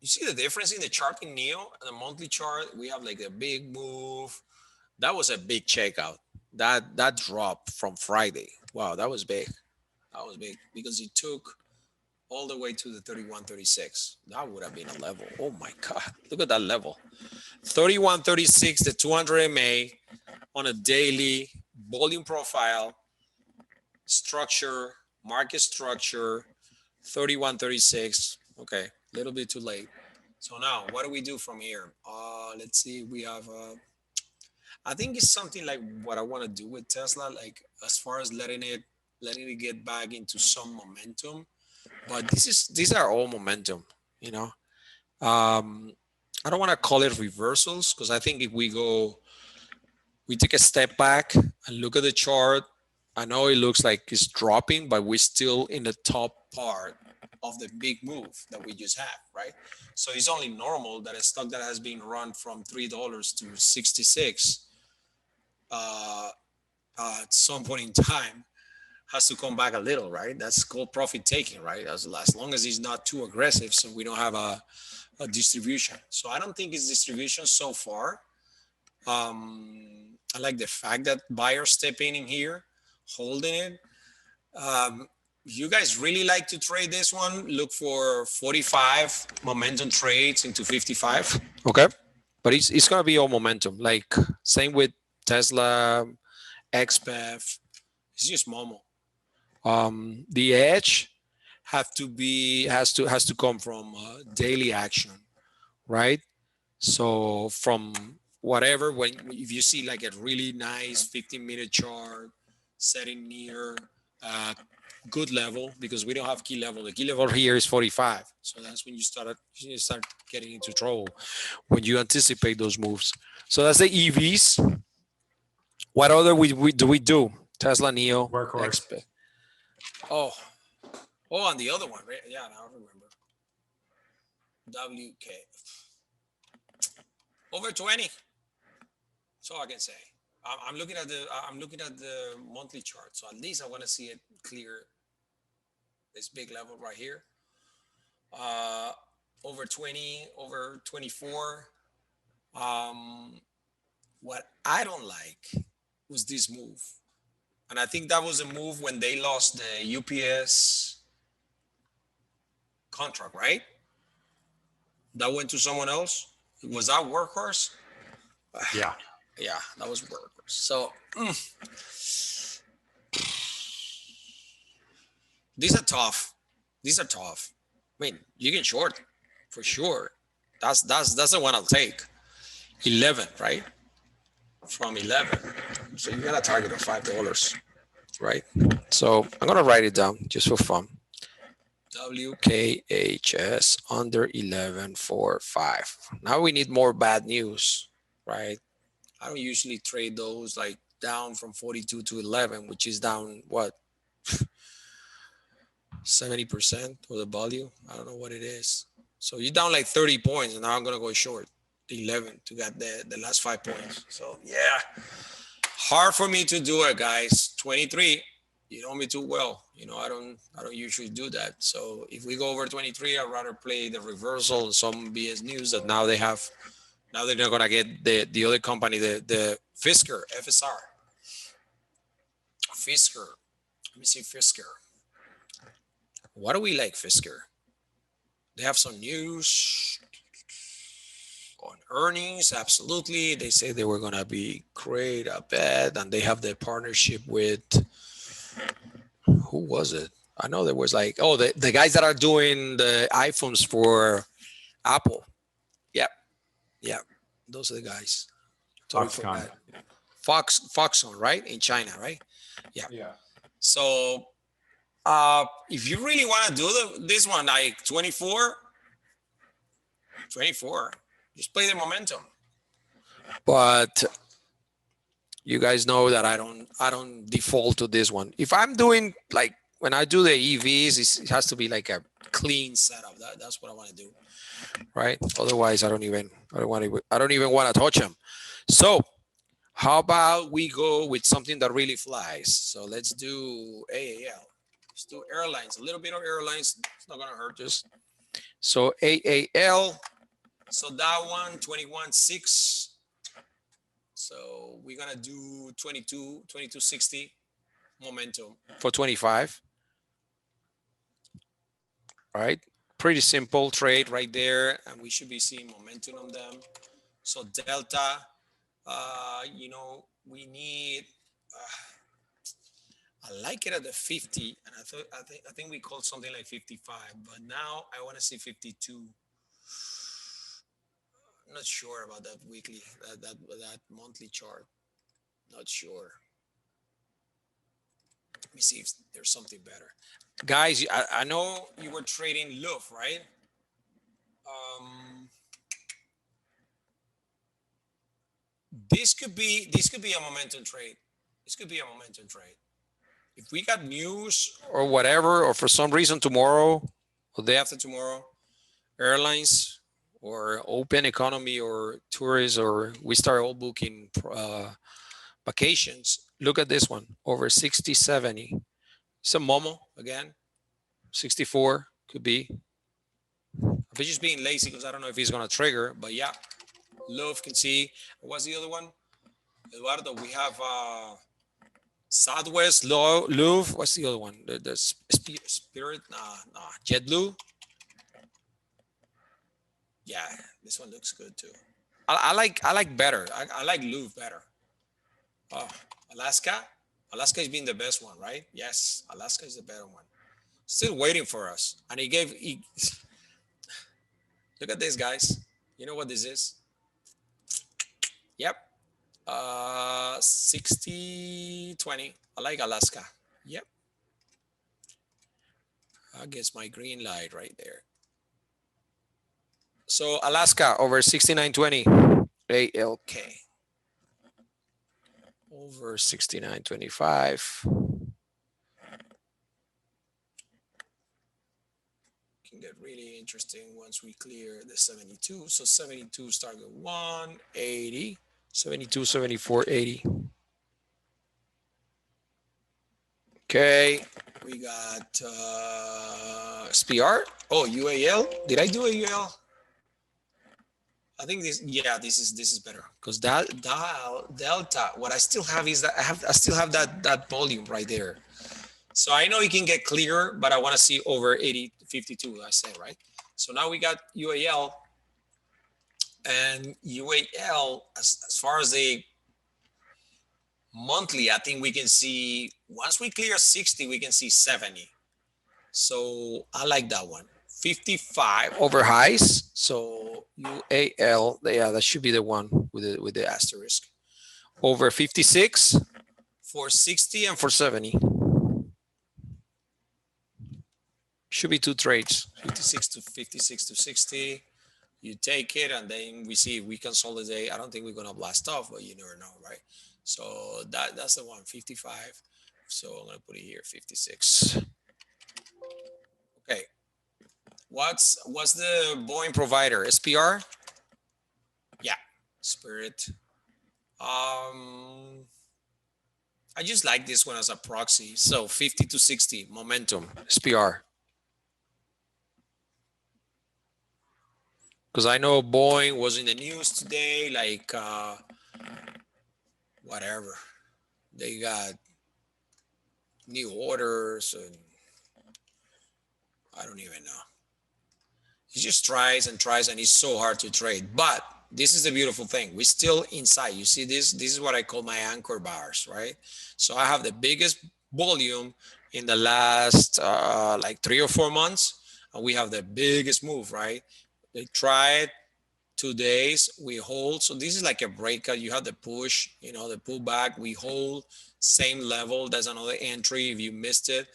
You see the difference in the chart in Neo and the monthly chart? We have like a big move. That was a big checkout. That drop from Friday. Wow, that was big. That was big because it took all the way to the 31.36. That would have been a level. Oh my God, look at that level. 31.36, the 200 MA on a daily volume profile, structure, market structure, 31.36. Okay, a little bit too late. So now what do we do from here? Let's see, we have, I think it's something like what I want to do with Tesla, like as far as letting it get back into some momentum. But these are all momentum, you know. I don't want to call it reversals because I think if we take a step back and look at the chart, I know it looks like it's dropping, but we're still in the top part of the big move that we just had, right? So it's only normal that a stock that has been run from $3 to 66 at some point in time has to come back a little, right? That's called profit taking, right? As long as it's not too aggressive, so we don't have a distribution. So I don't think it's distribution so far. I like the fact that buyers step in here, holding it. You guys really like to trade this one. Look for 45 momentum trades into 55. Okay, but it's gonna be all momentum. Like same with Tesla, XPEF. It's just Momo. The edge has to come from daily action, right? So from whatever, if you see like a really nice 15-minute chart setting near good level, because we don't have key level. The key level here is 45. So that's when you start getting into trouble when you anticipate those moves. So that's the EVs. What other we do? Tesla, Neo, Workhorse. XP. Oh, and the other one, right? Yeah, now I remember. WK. Over 20. So I can say. I'm looking at the monthly chart. So at least I want to see it clear this big level right here. Over 20, over 24. What I don't like was this move. And I think that was a move when they lost the UPS contract, right? That went to someone else. Was that Workhorse? Yeah. Yeah, that was Workhorse. So these are tough. These are tough. I mean, you can short for sure. That's the one I'll take. 11, right? From 11. So you got a target of $5, right? So I'm gonna write it down just for fun. WKHS under 11 for 5. Now we need more bad news, right? I don't usually trade those like down from 42 to 11, which is down what, 70% of the value. I don't know what it is. So you're down like 30 points, and now I'm gonna go short 11 to get the last 5 points. So yeah, hard for me to do it, guys. 23. You know me too well. You know, I don't usually do that. So if we go over 23, I'd rather play the reversal and some BS news that now they're not gonna get the other company, the Fisker, FSR. Fisker. Let me see Fisker. What do we like, Fisker? They have some news on earnings. Absolutely. They say they were gonna be great, I bet. And they have the partnership with, who was it? I know there was like, oh, the guys that are doing the iPhones for Apple. Yep. Yeah. Those are the guys. Totally Foxconn. Foxconn, right? In China, right? Yeah. Yeah. So if you really want to do this one, like 24, just play the momentum. But you guys know that I don't default to this one. If I'm doing like, when I do the EVs, it has to be like a clean setup. That's what I want to do, right? Otherwise, I don't even want to touch them. So how about we go with something that really flies? So let's do AAL. Let's do airlines. A little bit of airlines. It's not gonna hurt us. So AAL. So that one 21.6. So we're gonna do 22.60 momentum for 25. Right, pretty simple trade right there, and we should be seeing momentum on them. So Delta, you know, we need. I like it at the 50, and I think we called something like 55, but now I want to see 52. I'm not sure about that weekly, that monthly chart. Not sure. Let me see if there's something better. Guys, I know you were trading Luft, right? This could be a momentum trade. This could be a momentum trade. If we got news or whatever, or for some reason tomorrow or day after tomorrow, airlines or open economy or tourists, or we start all booking vacations, look at this one, over 60, 70. It's a Momo again, 64 could be. If he's just being lazy because I don't know if he's going to trigger, but yeah, Love can see. What's the other one? Eduardo, we have Southwest, Louvre. What's the other one? The Spirit, JetBlue. Yeah, this one looks good too. I like better. I like Louvre better. Oh, Alaska. Alaska has been the best one, right? Yes, Alaska is the better one. Still waiting for us. And he look at this, guys. You know what this is? Yep. 60-20. I like Alaska. Yep. I guess my green light right there. So Alaska over 69.20. ALK. Over 69.25. Can get really interesting once we clear the 72. So 72 is target 180. 72, 74, 80. Okay, we got SPR. Oh, UAL. Did I do a UAL? I think this. Yeah, this is better because that delta. What I still have is that I still have that volume right there. So I know it can get clearer, but I want to see over 52. I said right. So now we got UAL, and UAL as far as the monthly, I think we can see once we clear 60, we can see 70. So I like that one. 55 over highs. So UAL, yeah, that should be the one with the asterisk. Over 56 for 60 and for 70. Should be two trades. 56 to 60. You take it and then we see if we consolidate. I don't think we're gonna blast off, but you never know, right? So that's the one, 55. So I'm gonna put it here, 56. Okay. What's the Boeing provider? SPR? Yeah, Spirit. I just like this one as a proxy. So 50 to 60 momentum, SPR. Because I know Boeing was in the news today, like whatever. They got new orders and I don't even know. He just tries and tries and it's so hard to trade. But this is the beautiful thing. We're still inside. You see this? This is what I call my anchor bars, right? So I have the biggest volume in the last like 3 or 4 months. And we have the biggest move, right? They tried 2 days, we hold. So this is like a breakout. You have the push, you know, the pullback, we hold, same level. That's another entry. If you missed it,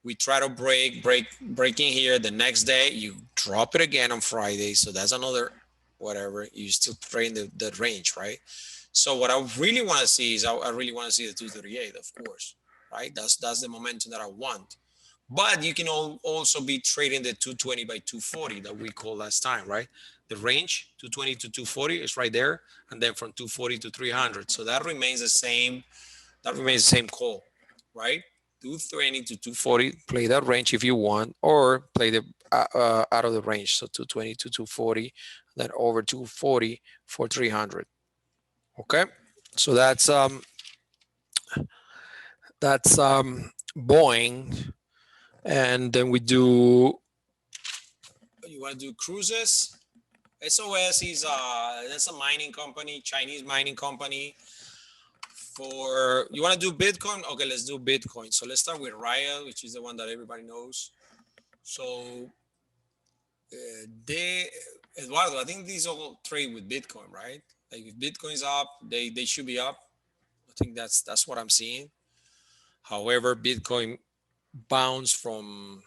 we try to breaking here. The next day, you drop it again on Friday. So that's another whatever. You still trade the range, right? So what I really want to see is I really want to see the 238, of course, right? That's the momentum that I want. But you can also be trading the 220 by 240 that we called last time, right? The range 220 to 240 is right there, and then from 240 to 300. So that remains the same. That remains the same call, right? 220 to 240. Play that range if you want, or play the out of the range. So 220 to 240, then over 240 for 300. Okay, so that's Boeing. And then we do, you want to do cruises? SOS is that's a mining company, Chinese mining company. For you want to do Bitcoin? Okay, let's do Bitcoin. So let's start with Riot, which is the one that everybody knows. So Eduardo, I think these all trade with Bitcoin, right? Like if Bitcoin's up, they should be up. I think that's what I'm seeing. However, Bitcoin bounced from,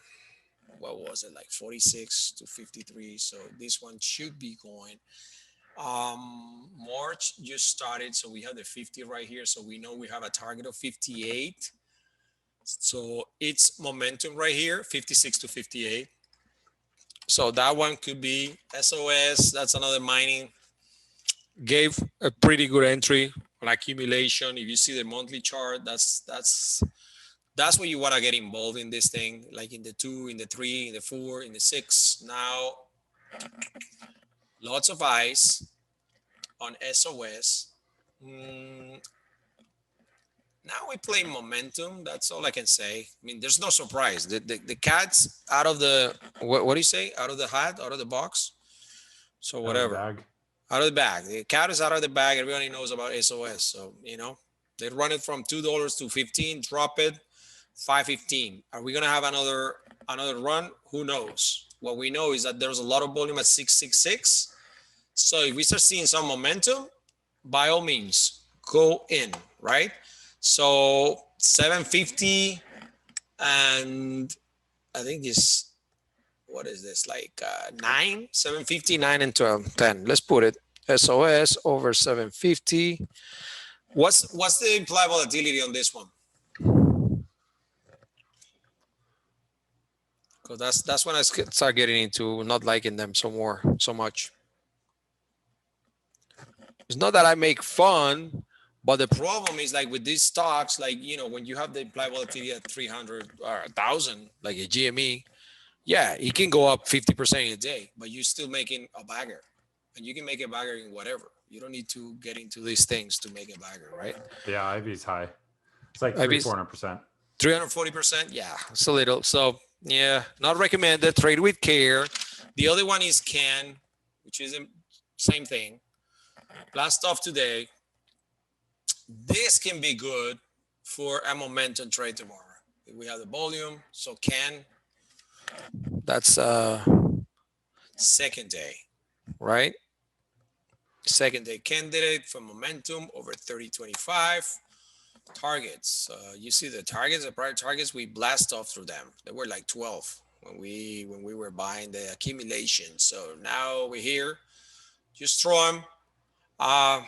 what was it, like 46 to 53. So this one should be going. March just started, so we have the 50 right here. So we know we have a target of 58. So it's momentum right here, 56 to 58. So that one could be SOS. That's another mining. Gave a pretty good entry on accumulation. If you see the monthly chart, that's where you want to get involved in this thing, like in the 2, in the 3, in the 4, in the 6. Now, lots of eyes on SOS. Now we play momentum. That's all I can say. I mean, there's no surprise. The cat's out of the, what do you say? Out of the hat, out of the box. So whatever. Out of the bag. The cat is out of the bag. Everybody knows about SOS. So, you know, they run it from $2 to 15, drop it. 515. Are we gonna have another run? Who knows? What we know is that there's a lot of volume at 666. So if we start seeing some momentum, by all means, go in, right? So 750, and I think this, what is this, like 9, 750, 9 and 12, 10. Let's put it SOS over 750. What's the implied volatility on this one? Because that's when I start getting into not liking them so much. It's not that I make fun, But the problem is like with these stocks, like, you know, when you have the implied volatility at 300 or 1,000, like a GME, yeah, it can go up 50% in a day, but you're still making a bagger. And you can make a bagger in whatever. You don't need to get into these things to make a bagger, right? Yeah, IV's high. It's like IV's 400%. 340%. Yeah, it's a little. So yeah, not recommended. Trade with care. The other one is CAN, which is the same thing. Last off today. This can be good for a momentum trade tomorrow. If we have the volume, so CAN. That's second day, right? Second day candidate for momentum over 30.25. Targets. You see the targets, the prior targets, we blast off through them. They were like 12 when we were buying the accumulation. So now we're here. Just throw them. Let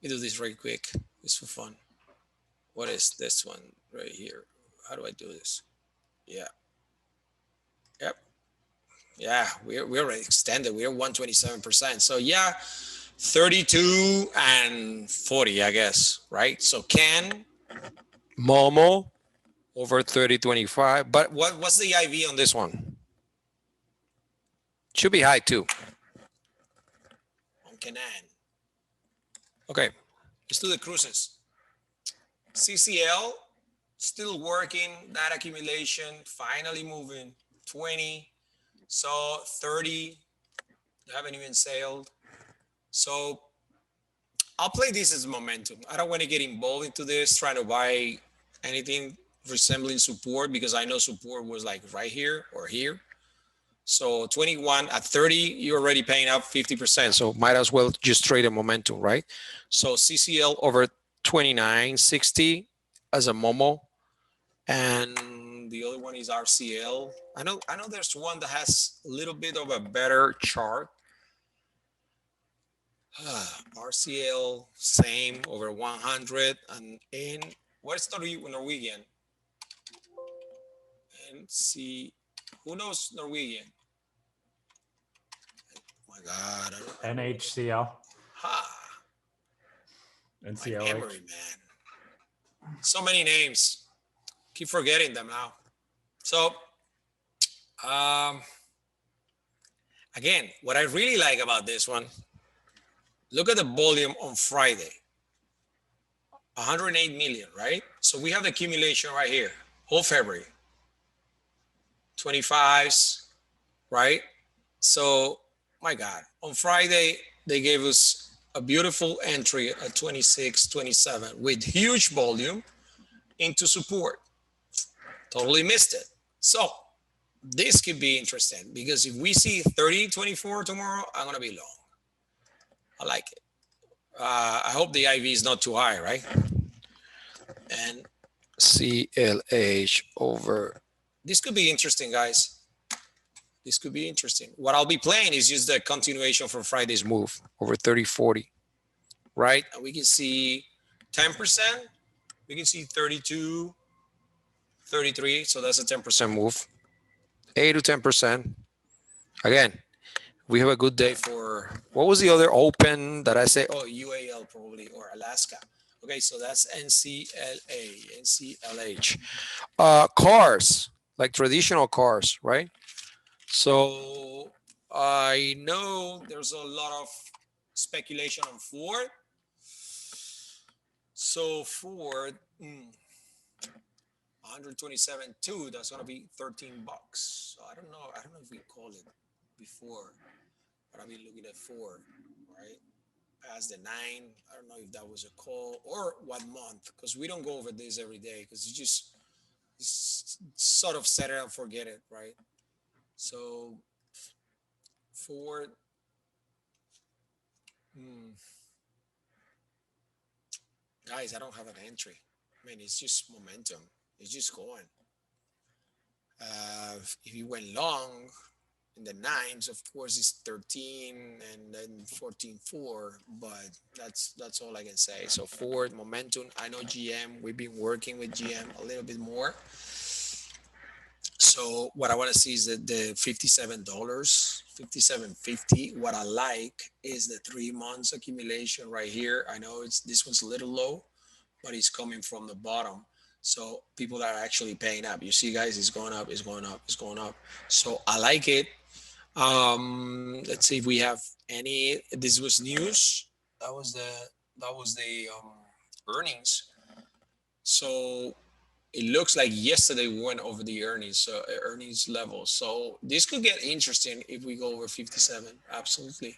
me do this really quick. It's for fun. What is this one right here? How do I do this? Yeah. Yep. Yeah, we're already extended. We're 127%. So yeah, 32 and 40, I guess, right? So CAN, Momo over 30.25. But what's the IV on this one? Should be high too. On Canan. Okay, let's do the cruises. CCL still working, that accumulation, finally moving. 20, so 30, they haven't even sailed. So I'll play this as momentum. I don't want to get involved into this, trying to buy anything resembling support, because I know support was like right here or here. So 21 at 30, you're already paying up 50%. So might as well just trade a momentum, right? So CCL over 29.60 as a Momo. And the other one is RCL. I know there's one that has a little bit of a better chart. RCL, same, over 100. And in, what's Norwegian? NC, who knows Norwegian? Oh my God. NHCL. Ha. NCLH. My memory, man. So many names. Keep forgetting them now. So, again, what I really like about this one, look at the volume on Friday. 108 million, right? So we have the accumulation right here, whole February. 25s, right? So, my God, on Friday, they gave us a beautiful entry at 26, 27 with huge volume into support. Totally missed it. So this could be interesting, because if we see 30.24 tomorrow, I'm going to be long. I like it. I hope the IV is not too high, right? And CLH over. This could be interesting, guys. This could be interesting. What I'll be playing is just the continuation from Friday's move over 30.40, right? And we can see 10%. We can see 32, 33. So that's a 10% move. 8 to 10%. Again, we have a good day for, what was the other open that I say? Oh, UAL probably, or Alaska. Okay, so that's NCLA, NCLH. Cars, like traditional cars, right? So I know there's a lot of speculation on Ford. So Ford, 127.2, that's gonna be $13. So I don't know if we called it before, but I've been looking at Ford, right? Past the 9. I don't know if that was a call or what month, because we don't go over this every day, because you just sort of set it and forget it, right? So Ford, guys, I don't have an entry. I mean, it's just momentum. It's just going. If you went long in the 9s, of course, it's 13 and then 14.4, but that's all I can say. So Ford, momentum. I know GM. We've been working with GM a little bit more. So what I want to see is the $57, 57.50. What I like is the 3 months accumulation right here. I know this one's a little low, but it's coming from the bottom. So people are actually paying up. You see, guys, it's going up, it's going up, it's going up. So I like it. Let's see if we have any. This was news. That was the earnings. So it looks like yesterday we went over the earnings level. So this could get interesting if we go over 57. Absolutely,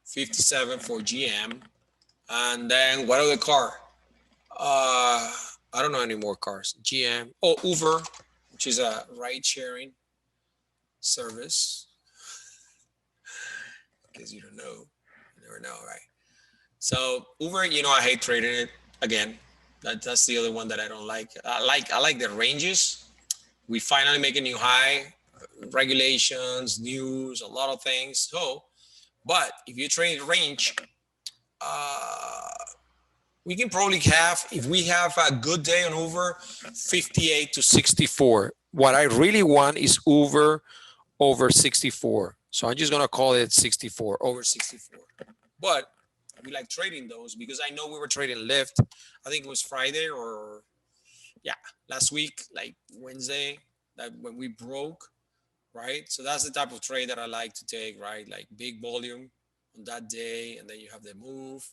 57 for GM. And then what other car? I don't know any more cars. GM. Oh, Uber, which is a ride-sharing service. Because you don't know, you never know, right? So Uber, I hate trading it. Again, that's the other one that I don't like. I like the ranges. We finally make a new high. Regulations, news, a lot of things. So, but if you trade range, we can probably have, if we have a good day on Uber, 58 to 64. What I really want is Uber over 64. So I'm just going to call it 64, over 64. But we like trading those because I know we were trading Lyft. I think it was Friday or, yeah, last week, like Wednesday, that when we broke, right? So that's the type of trade that I like to take, right? Like big volume on that day, and then you have the move,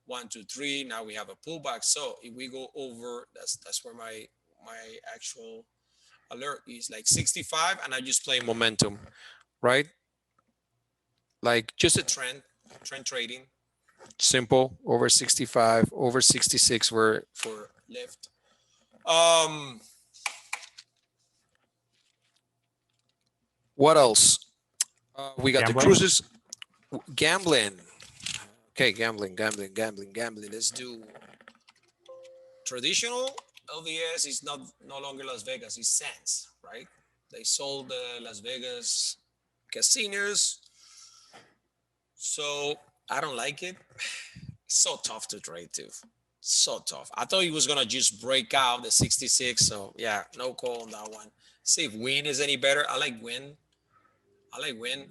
1, 2, 3. Now we have a pullback. So if we go over, that's where my actual alert is like 65, and I just play momentum, right? Like just a trend trading, simple, over 65, over 66 for Lyft. What else? We got Gambling? the cruises, gambling. Okay, gambling. Let's do traditional. LVS is no longer Las Vegas, it's Sands, right? They sold the Las Vegas casinos. So I don't like it. It's so tough to trade too. So tough. I thought he was gonna just break out the 66. So yeah, no call on that one. See if Win is any better. I like Win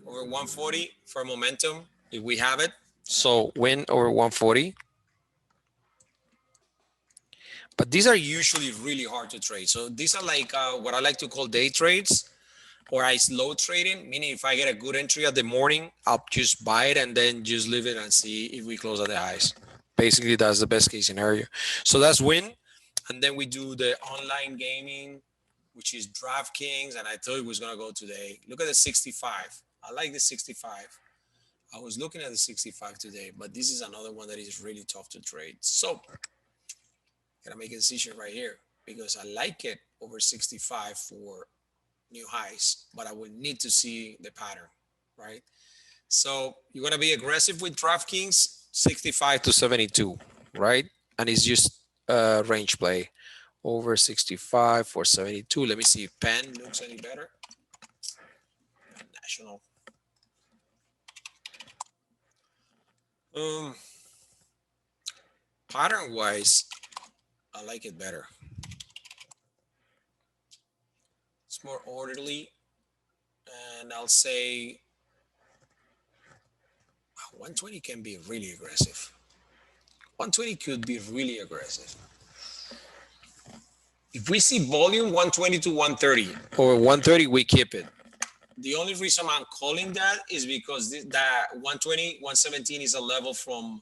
over 140 for momentum if we have it. So Win over 140. But these are usually really hard to trade. So these are like what I like to call day trades, or I slow trading, meaning if I get a good entry at the morning, I'll just buy it and then just leave it and see if we close at the highs. Basically, that's the best case scenario. So that's Win. And then we do the online gaming, which is DraftKings. And I thought it was going to go today. Look at the 65. I like the 65. I was looking at the 65 today, but this is another one that is really tough to trade. So gotta make a decision right here because I like it over 65 for new highs, but I would need to see the pattern, right? So you're gonna be aggressive with DraftKings, 65 to 72, right? And it's just range play over 65 for 72. Let me see if Penn looks any better. National. Pattern wise, I like it better. It's more orderly, and I'll say 120 can be really aggressive. 120 could be really aggressive. If we see volume 120 to 130 or 130, we keep it. The only reason I'm calling that is because that 120, 117 is a level from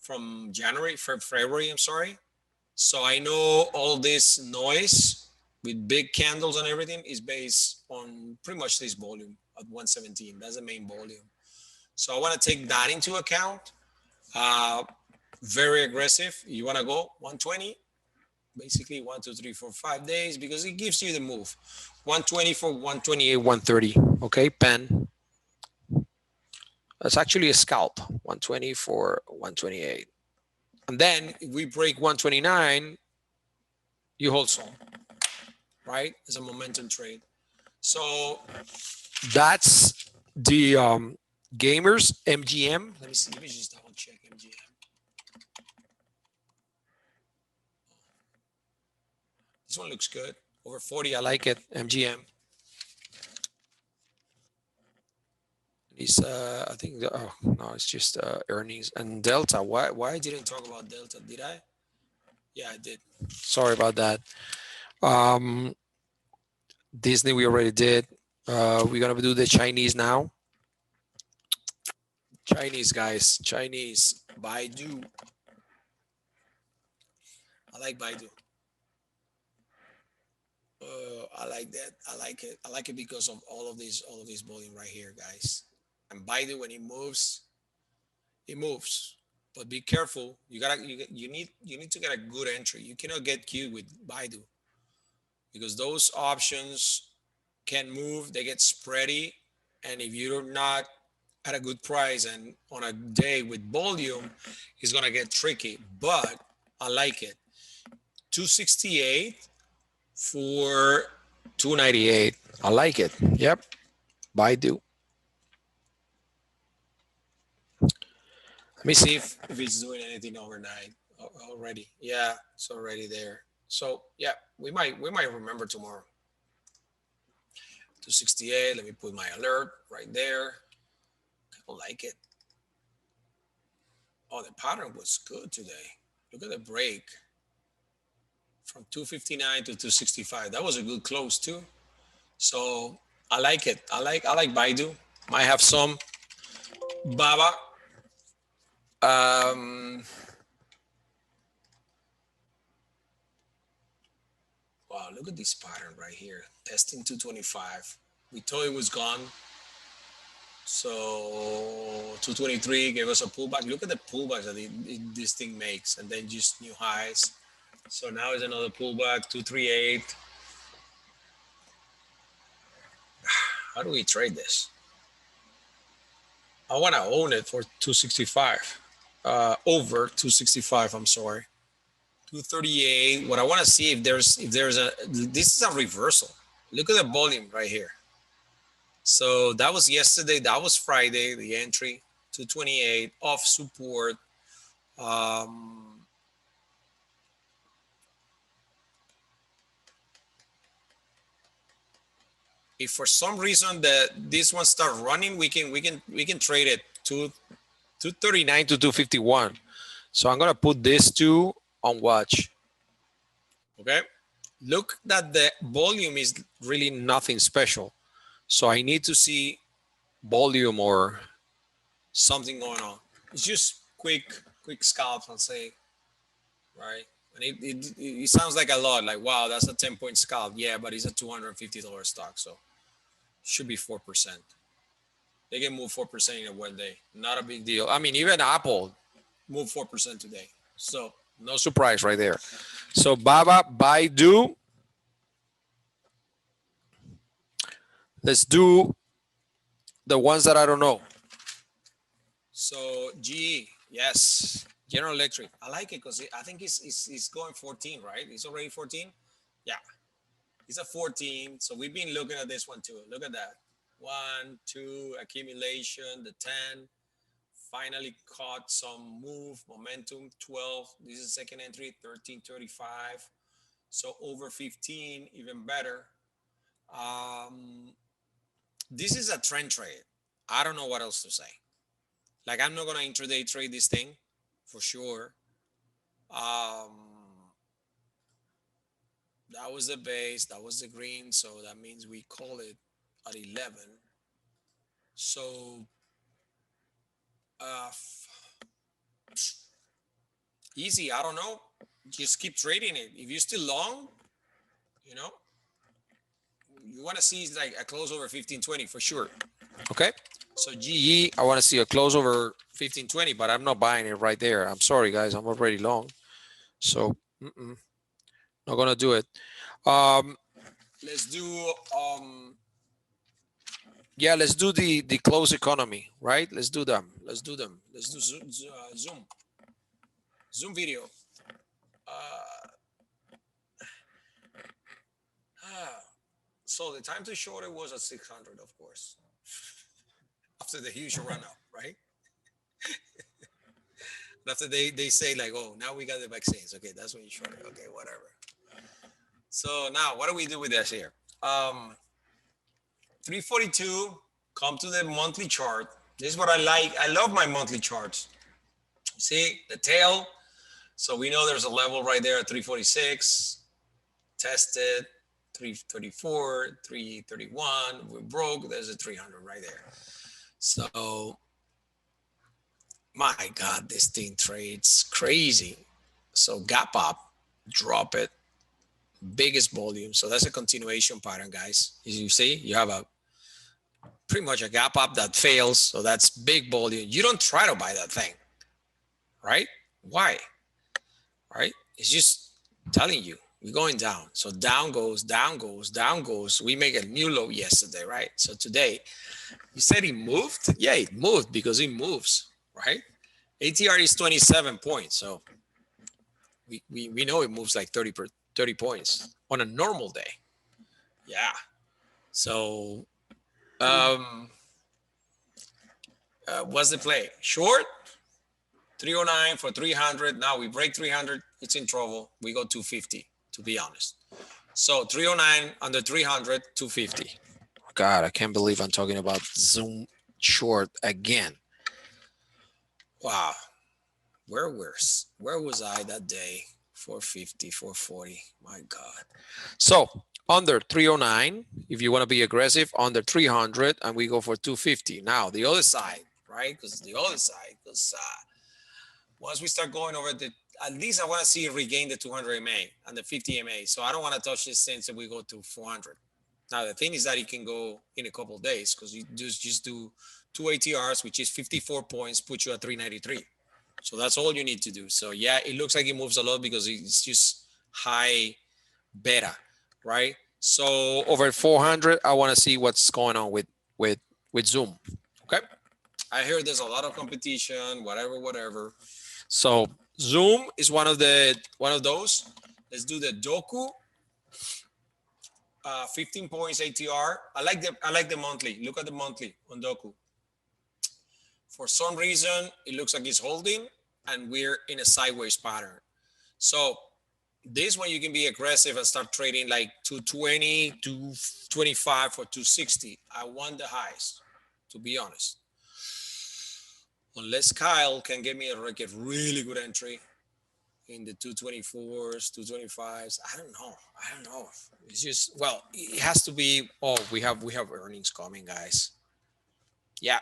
February, I'm sorry. So I know all this noise with big candles and everything is based on pretty much this volume at 117. That's the main volume. So I want to take that into account. Very aggressive. You want to go 120, basically 1, 2, 3, 4, 5 days because it gives you the move. 120 for 128, 130. Okay, Pen. That's actually a scalp. 120 for 128. And then if we break 129, you hold some, right? It's a momentum trade. So that's the gamers MGM. Let me see. Let me just double check MGM. This one looks good. Over 40, I like it. MGM. It's I think oh no, it's just earnings and Delta. Why I didn't talk about Delta? Did I? Yeah, I did. Sorry about that. Um, Disney we already did. We're gonna do the Chinese now. Chinese guys, Chinese Baidu. I like Baidu. I like that. I like it. I like it because of all of this volume right here, guys. And Baidu, when it moves, it moves. But be careful. You need to get a good entry. You cannot get cute with Baidu because those options can move. They get spready, and if you're not at a good price and on a day with volume, it's gonna get tricky. But I like it. 268 for 298. I like it. Yep. Baidu. Let me see if it's doing anything overnight already. Yeah, it's already there. So yeah, we might remember tomorrow. 268. Let me put my alert right there. I like it. Oh, the pattern was good today. Look at the break from 259 to 265. That was a good close too. So I like it. I like Baidu. Might have some Baba. Wow, look at this pattern right here. Testing 225. We thought it was gone. So 223 gave us a pullback. Look at the pullbacks that this thing makes, and then just new highs. So now is another pullback, 238. How do we trade this? I want to own it for 265. Over 265, I'm sorry. 238. What I want to see if there's this is a reversal. Look at the volume right here. So that was yesterday. That was Friday. The entry 228 off support. If for some reason that this one start running, we can trade it to 239 to 251. So I'm gonna put this two on watch. Okay. Look that the volume is really nothing special. So I need to see volume or something going on. It's just quick scalps, I'll say, right? And it sounds like a lot, like, wow, that's a 10-point scalp. Yeah, but it's a $250 stock, so should be 4%. They can move 4% in a one day. Not a big deal. I mean, even Apple moved 4% today. So no surprise right there. So Baba, Baidu. Let's do the ones that I don't know. So GE, yes. General Electric. I like it because I think it's going 14, right? It's already 14. Yeah, it's a 14. So we've been looking at this one too. Look at that. 1, 2, accumulation, the 10. Finally caught some move, momentum, 12. This is second entry, 13.35. So over 15, even better. This is a trend trade. I don't know what else to say. Like, I'm not going to intraday trade this thing for sure. That was the base. That was the green. So that means we call it at 11. So easy. I don't know. Just keep trading it. If you're still long, you know, you want to see like a close over 15.20 for sure. Okay. So GE, I want to see a close over 15.20, but I'm not buying it right there. I'm sorry, guys. I'm already long. So not going to do it. Let's do yeah, let's do the close economy, right? Let's do them. Let's do Zoom video. So the time to short it was at 600, of course, after the huge run up, right? After they say like, oh, now we got the vaccines. Okay, that's when you short it. Okay, whatever. So now what do we do with this here? 342. come to the monthly chart. This is what I like. I love my monthly charts. See the tail. So we know there's a level right there at 346. Tested 334, 331. We broke. There's a 300 right there. So my God, this thing trades crazy. So gap up, drop it, biggest volume. So that's a continuation pattern, guys. As you see, you have a pretty much a gap up that fails. So that's big volume. You don't try to buy that thing, right? Why? Right? It's just telling you we're going down. So down goes, down goes, down goes. We make a new low yesterday, right? So today, you said it moved? Yeah, it moved because it moves, right? ATR is 27 points. So we know it moves like 30 points on a normal day. Yeah. So what's the play? Short 309 for 300. Now we break 300. It's in trouble. We go 250, to be honest. So 309 under 300, 250. God, I can't believe I'm talking about Zoom short again. Wow. Where was I that day? 450, 440. My God. So under 309, if you want to be aggressive, under 300, and we go for 250. Now the other side, right? Because once we start going over at least I want to see it regain the 200 MA and the 50 MA. So I don't want to touch this since we go to 400. Now the thing is that it can go in a couple of days because you just do 2 ATRs, which is 54 points, put you at 393. So that's all you need to do. So yeah, it looks like it moves a lot because it's just high beta, right? So over 400, I want to see what's going on with Zoom. Okay. I hear there's a lot of competition, whatever. So Zoom is one of those. Let's do the Doku. 15 points ATR. I like the monthly. Look at the monthly on Doku. For some reason, it looks like it's holding and we're in a sideways pattern. So this one you can be aggressive and start trading like 220, 225 for 260. I want the highs, to be honest. Unless Kyle can get me a really good entry in the 224s, 225s. I don't know. It's just, well, it has to be, we have earnings coming, guys. Yeah.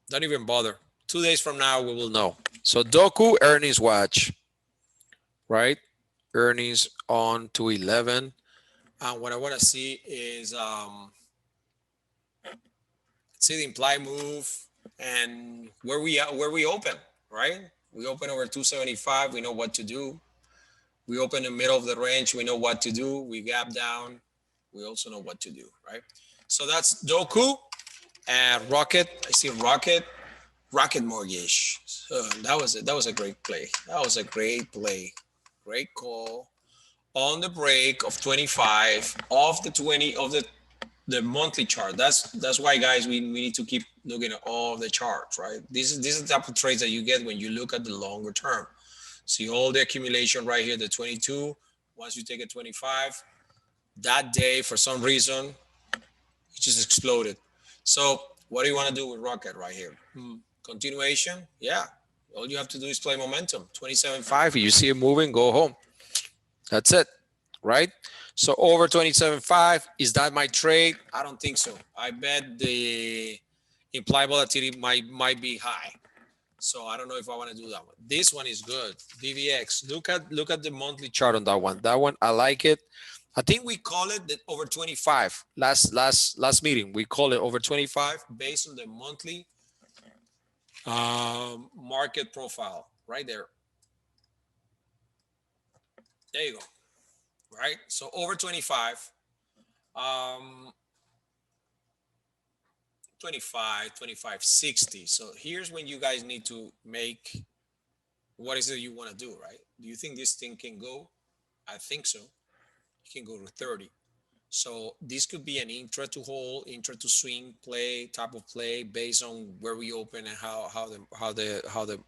Don't even bother. 2 days from now, we will know. So Doku earnings watch, right? Earnings on to 11. And what I want to see is see the implied move and where we open, right? We open over 275. We know what to do. We open in the middle of the range. We know what to do. We gap down. We also know what to do, right? So that's Doku. And Rocket, I see Rocket Mortgage. So that was a great play. That was a great play. Great call on the break of 25 off the 20 of the monthly chart. That's why, guys, we need to keep looking at all the charts, right? This is the type of trades that you get when you look at the longer term. See all the accumulation right here, the 22. Once you take a 25, that day for some reason it just exploded. So what do you want to do with Rocket right here? Continuation? Yeah. All you have to do is play momentum. 27.5. If you see it moving, go home. That's it, right? So over 27.5. Is that my trade? I don't think so. I bet the implied volatility might be high. So I don't know if I want to do that one. This one is good. VVX. Look at the monthly chart on that one. That one, I like it. I think we call it the over 25 last meeting. We call it over 25 based on the monthly market profile right there. There you go. Right. So over 25, 25, 60. So here's when you guys need to make what is it you want to do, right? Do you think this thing can go? I think so. It can go to 30. So this could be an intra to hold, intra to swing play type of play based on where we open and how the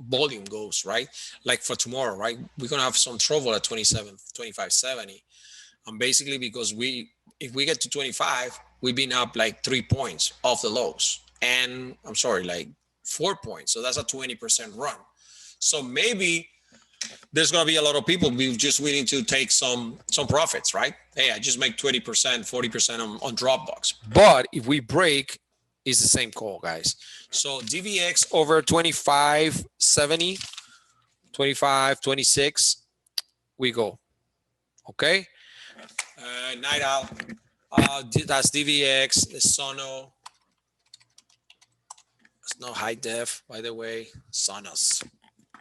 volume goes, right? Like for tomorrow, right? We're gonna have some trouble at 27, 25.70. And basically because if we get to 25, we've been up like 3 points off the lows, and I'm sorry, like 4 points. So that's a 20% run. So maybe there's going to be a lot of people be just willing to take some profits, right? Hey, I just make 20%, 40% on Dropbox. But if we break, it's the same call, guys. So DVX over 25.70, 25.26, we go. Okay. Night Owl. That's DVX. The Sono. It's no high def, by the way. Sonos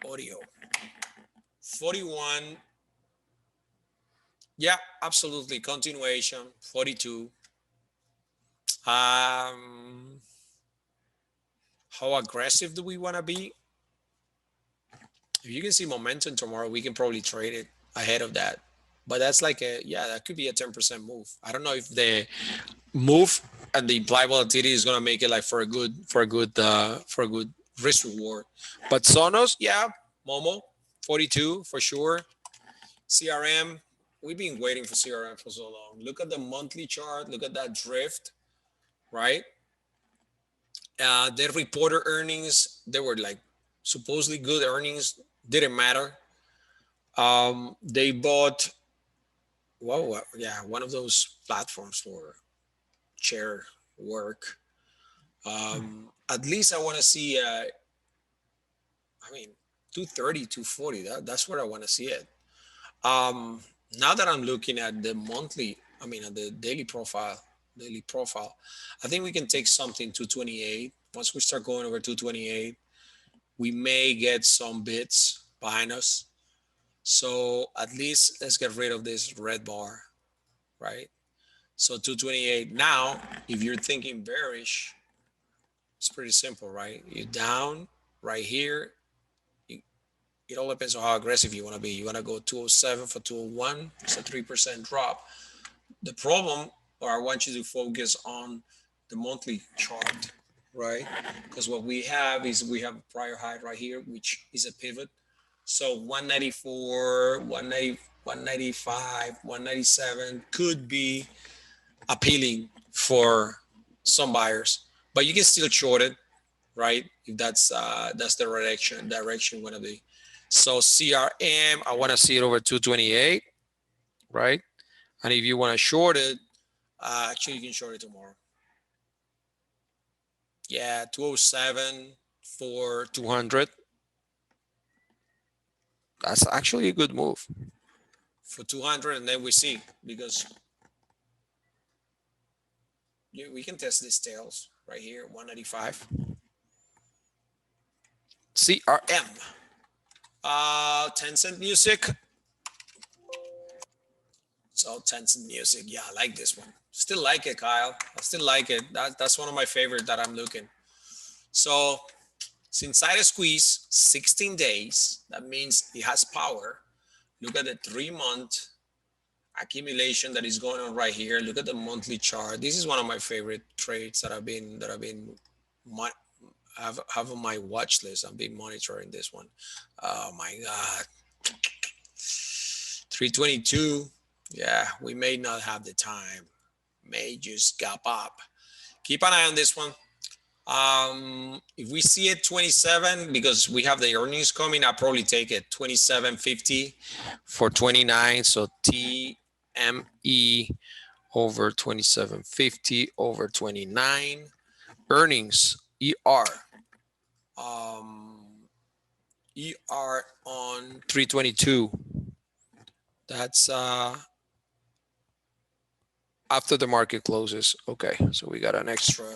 audio. 41. Yeah, absolutely. Continuation. 42. How aggressive do we want to be? If you can see momentum tomorrow, we can probably trade it ahead of that. But that's like that could be a 10% move. I don't know if the move and the implied volatility is gonna make it like for a good risk reward. But Sonos, yeah, Momo, 42 for sure. CRM, we've been waiting for CRM for so long. Look at the monthly chart. Look at that drift, right? They reported earnings. They were like supposedly good earnings. Didn't matter. They bought, one of those platforms for chair work. At least I want to see, 230, 240. That's where I want to see it. Now that I'm looking at the monthly, at the daily profile, I think we can take something 228. Once we start going over 228, we may get some bits behind us. So at least let's get rid of this red bar, right? So 228. Now, if you're thinking bearish, it's pretty simple, right? You're down right here. It all depends on how aggressive you want to be. You want to go 207 for 201. It's a 3% drop. The problem, or I want you to focus on the monthly chart, right? Because what we have is we have a prior high right here, which is a pivot. So 194, 190, 195, 197 could be appealing for some buyers, but you can still short it, right? If that's the direction want to be. So CRM, I want to see it over 228, right? And if you want to short it, actually you can short it tomorrow. Yeah, 207 for 200. That's actually a good move for 200, and then we see, because we can test these tails right here, 195. CRM. 10-cent music. So 10-cent music. Yeah, I like this one. Still like it, Kyle. I still like it. That's one of my favorite that I'm looking. So since I squeeze 16 days, that means it has power. Look at the 3-month accumulation that is going on right here. Look at the monthly chart. This is one of my favorite trades that have on my watch list. I've been monitoring this one. Oh my God. 322. Yeah, we may not have the time. May just gap up. Keep an eye on this one. If we see it 27, because we have the earnings coming, I'll probably take it 27.50 for 29. So TME over 27.50 over 29. Earnings ER. ER on 322. That's after the market closes. Okay, so we got an extra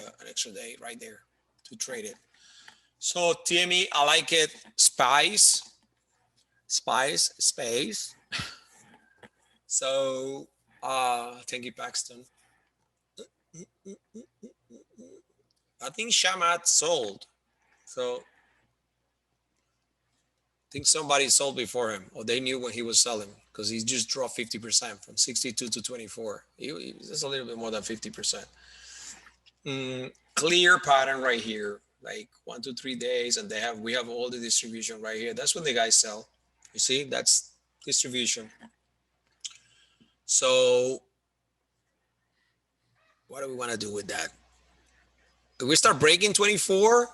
day right there to trade it. So TME, I like it. Spice. So thank you, Paxton. I think Shamat sold. So I think somebody sold before him, or they knew when he was selling, because he just dropped 50% from 62 to 24. He just a little bit more than 50%. Clear pattern right here, like 1 to 3 days, and we have all the distribution right here. That's when the guys sell. You see, that's distribution. So What do we want to do with that? If we start breaking 24,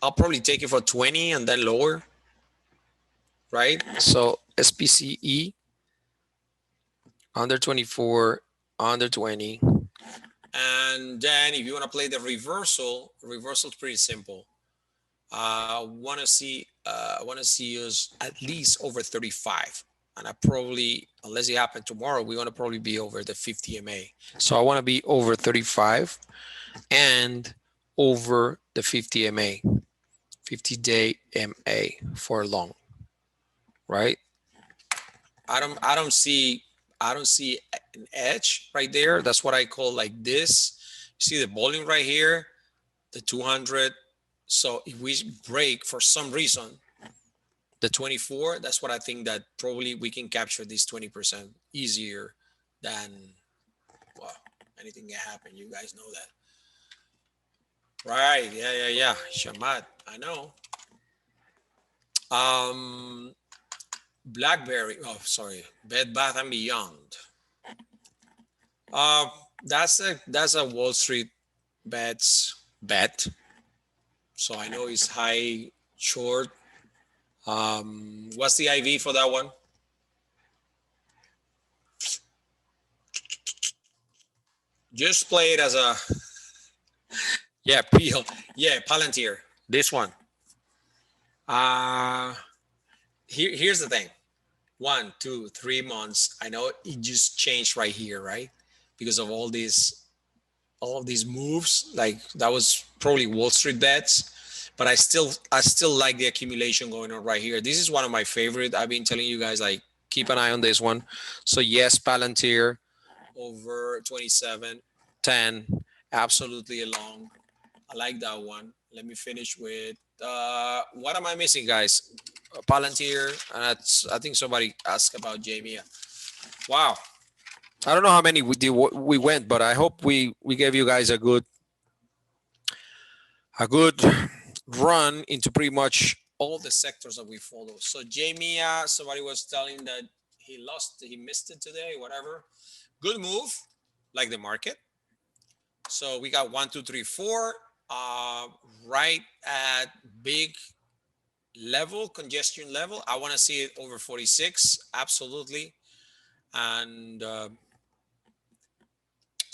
I'll probably take it for 20 and then lower, right? So SPCE under 24, under 20. And then if you want to play the reversal is pretty simple. I want to see us at least over 35. And I probably, unless it happens tomorrow, we're going to probably be over the 50 MA. So I want to be over 35 and over the 50 MA, 50-day MA for long, right? I don't see an edge right there. That's what I call like this. You see the volume right here, the 200. So if we break for some reason the 24, that's what I think that probably we can capture this 20% easier than, well, anything can happen. You guys know that. Right, yeah. Shamat, I know. BlackBerry, oh, sorry, Bed Bath and Beyond. That's a Wall Street bet. So I know it's high short. What's the IV for that one? Just play it as a, yeah, Peel. Yeah, Palantir. This one. Here's the thing. 1, 2, 3 months. I know it just changed right here, right? Because of all of these moves. Like that was probably Wall Street bets. But I still like the accumulation going on right here. This is one of my favorite. I've been telling you guys, like, keep an eye on this one. So yes, Palantir over 27, 10, absolutely a long. I like that one. Let me finish with, what am I missing, guys? Palantir, and I think somebody asked about Jamie. Wow. I don't know how many we went, but I hope we gave you guys a good run into pretty much all the sectors that we follow. So Jamie, somebody was telling that he missed it today, whatever. Good move, like the market. So we got 1, 2, 3, 4, right at big level, congestion level. I want to see it over 46, absolutely. And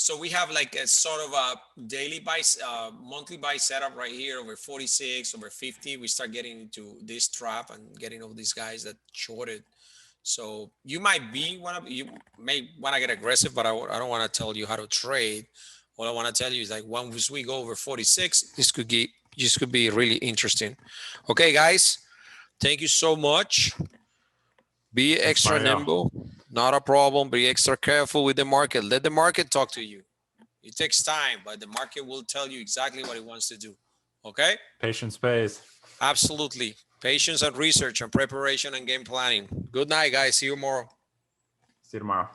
so we have like a sort of a daily buy, monthly buy setup right here over 46, over 50. We start getting into this trap and getting all these guys that shorted. So you may want to get aggressive, but I don't want to tell you how to trade. All I want to tell you is like once we go over 46, this could be really interesting. Okay, guys, thank you so much. Be extra nimble. Not a problem. Be extra careful with the market. Let the market talk to you. It takes time, but the market will tell you exactly what it wants to do. Okay? Patience pays. Absolutely. Patience and research and preparation and game planning. Good night, guys. See you tomorrow. See you tomorrow.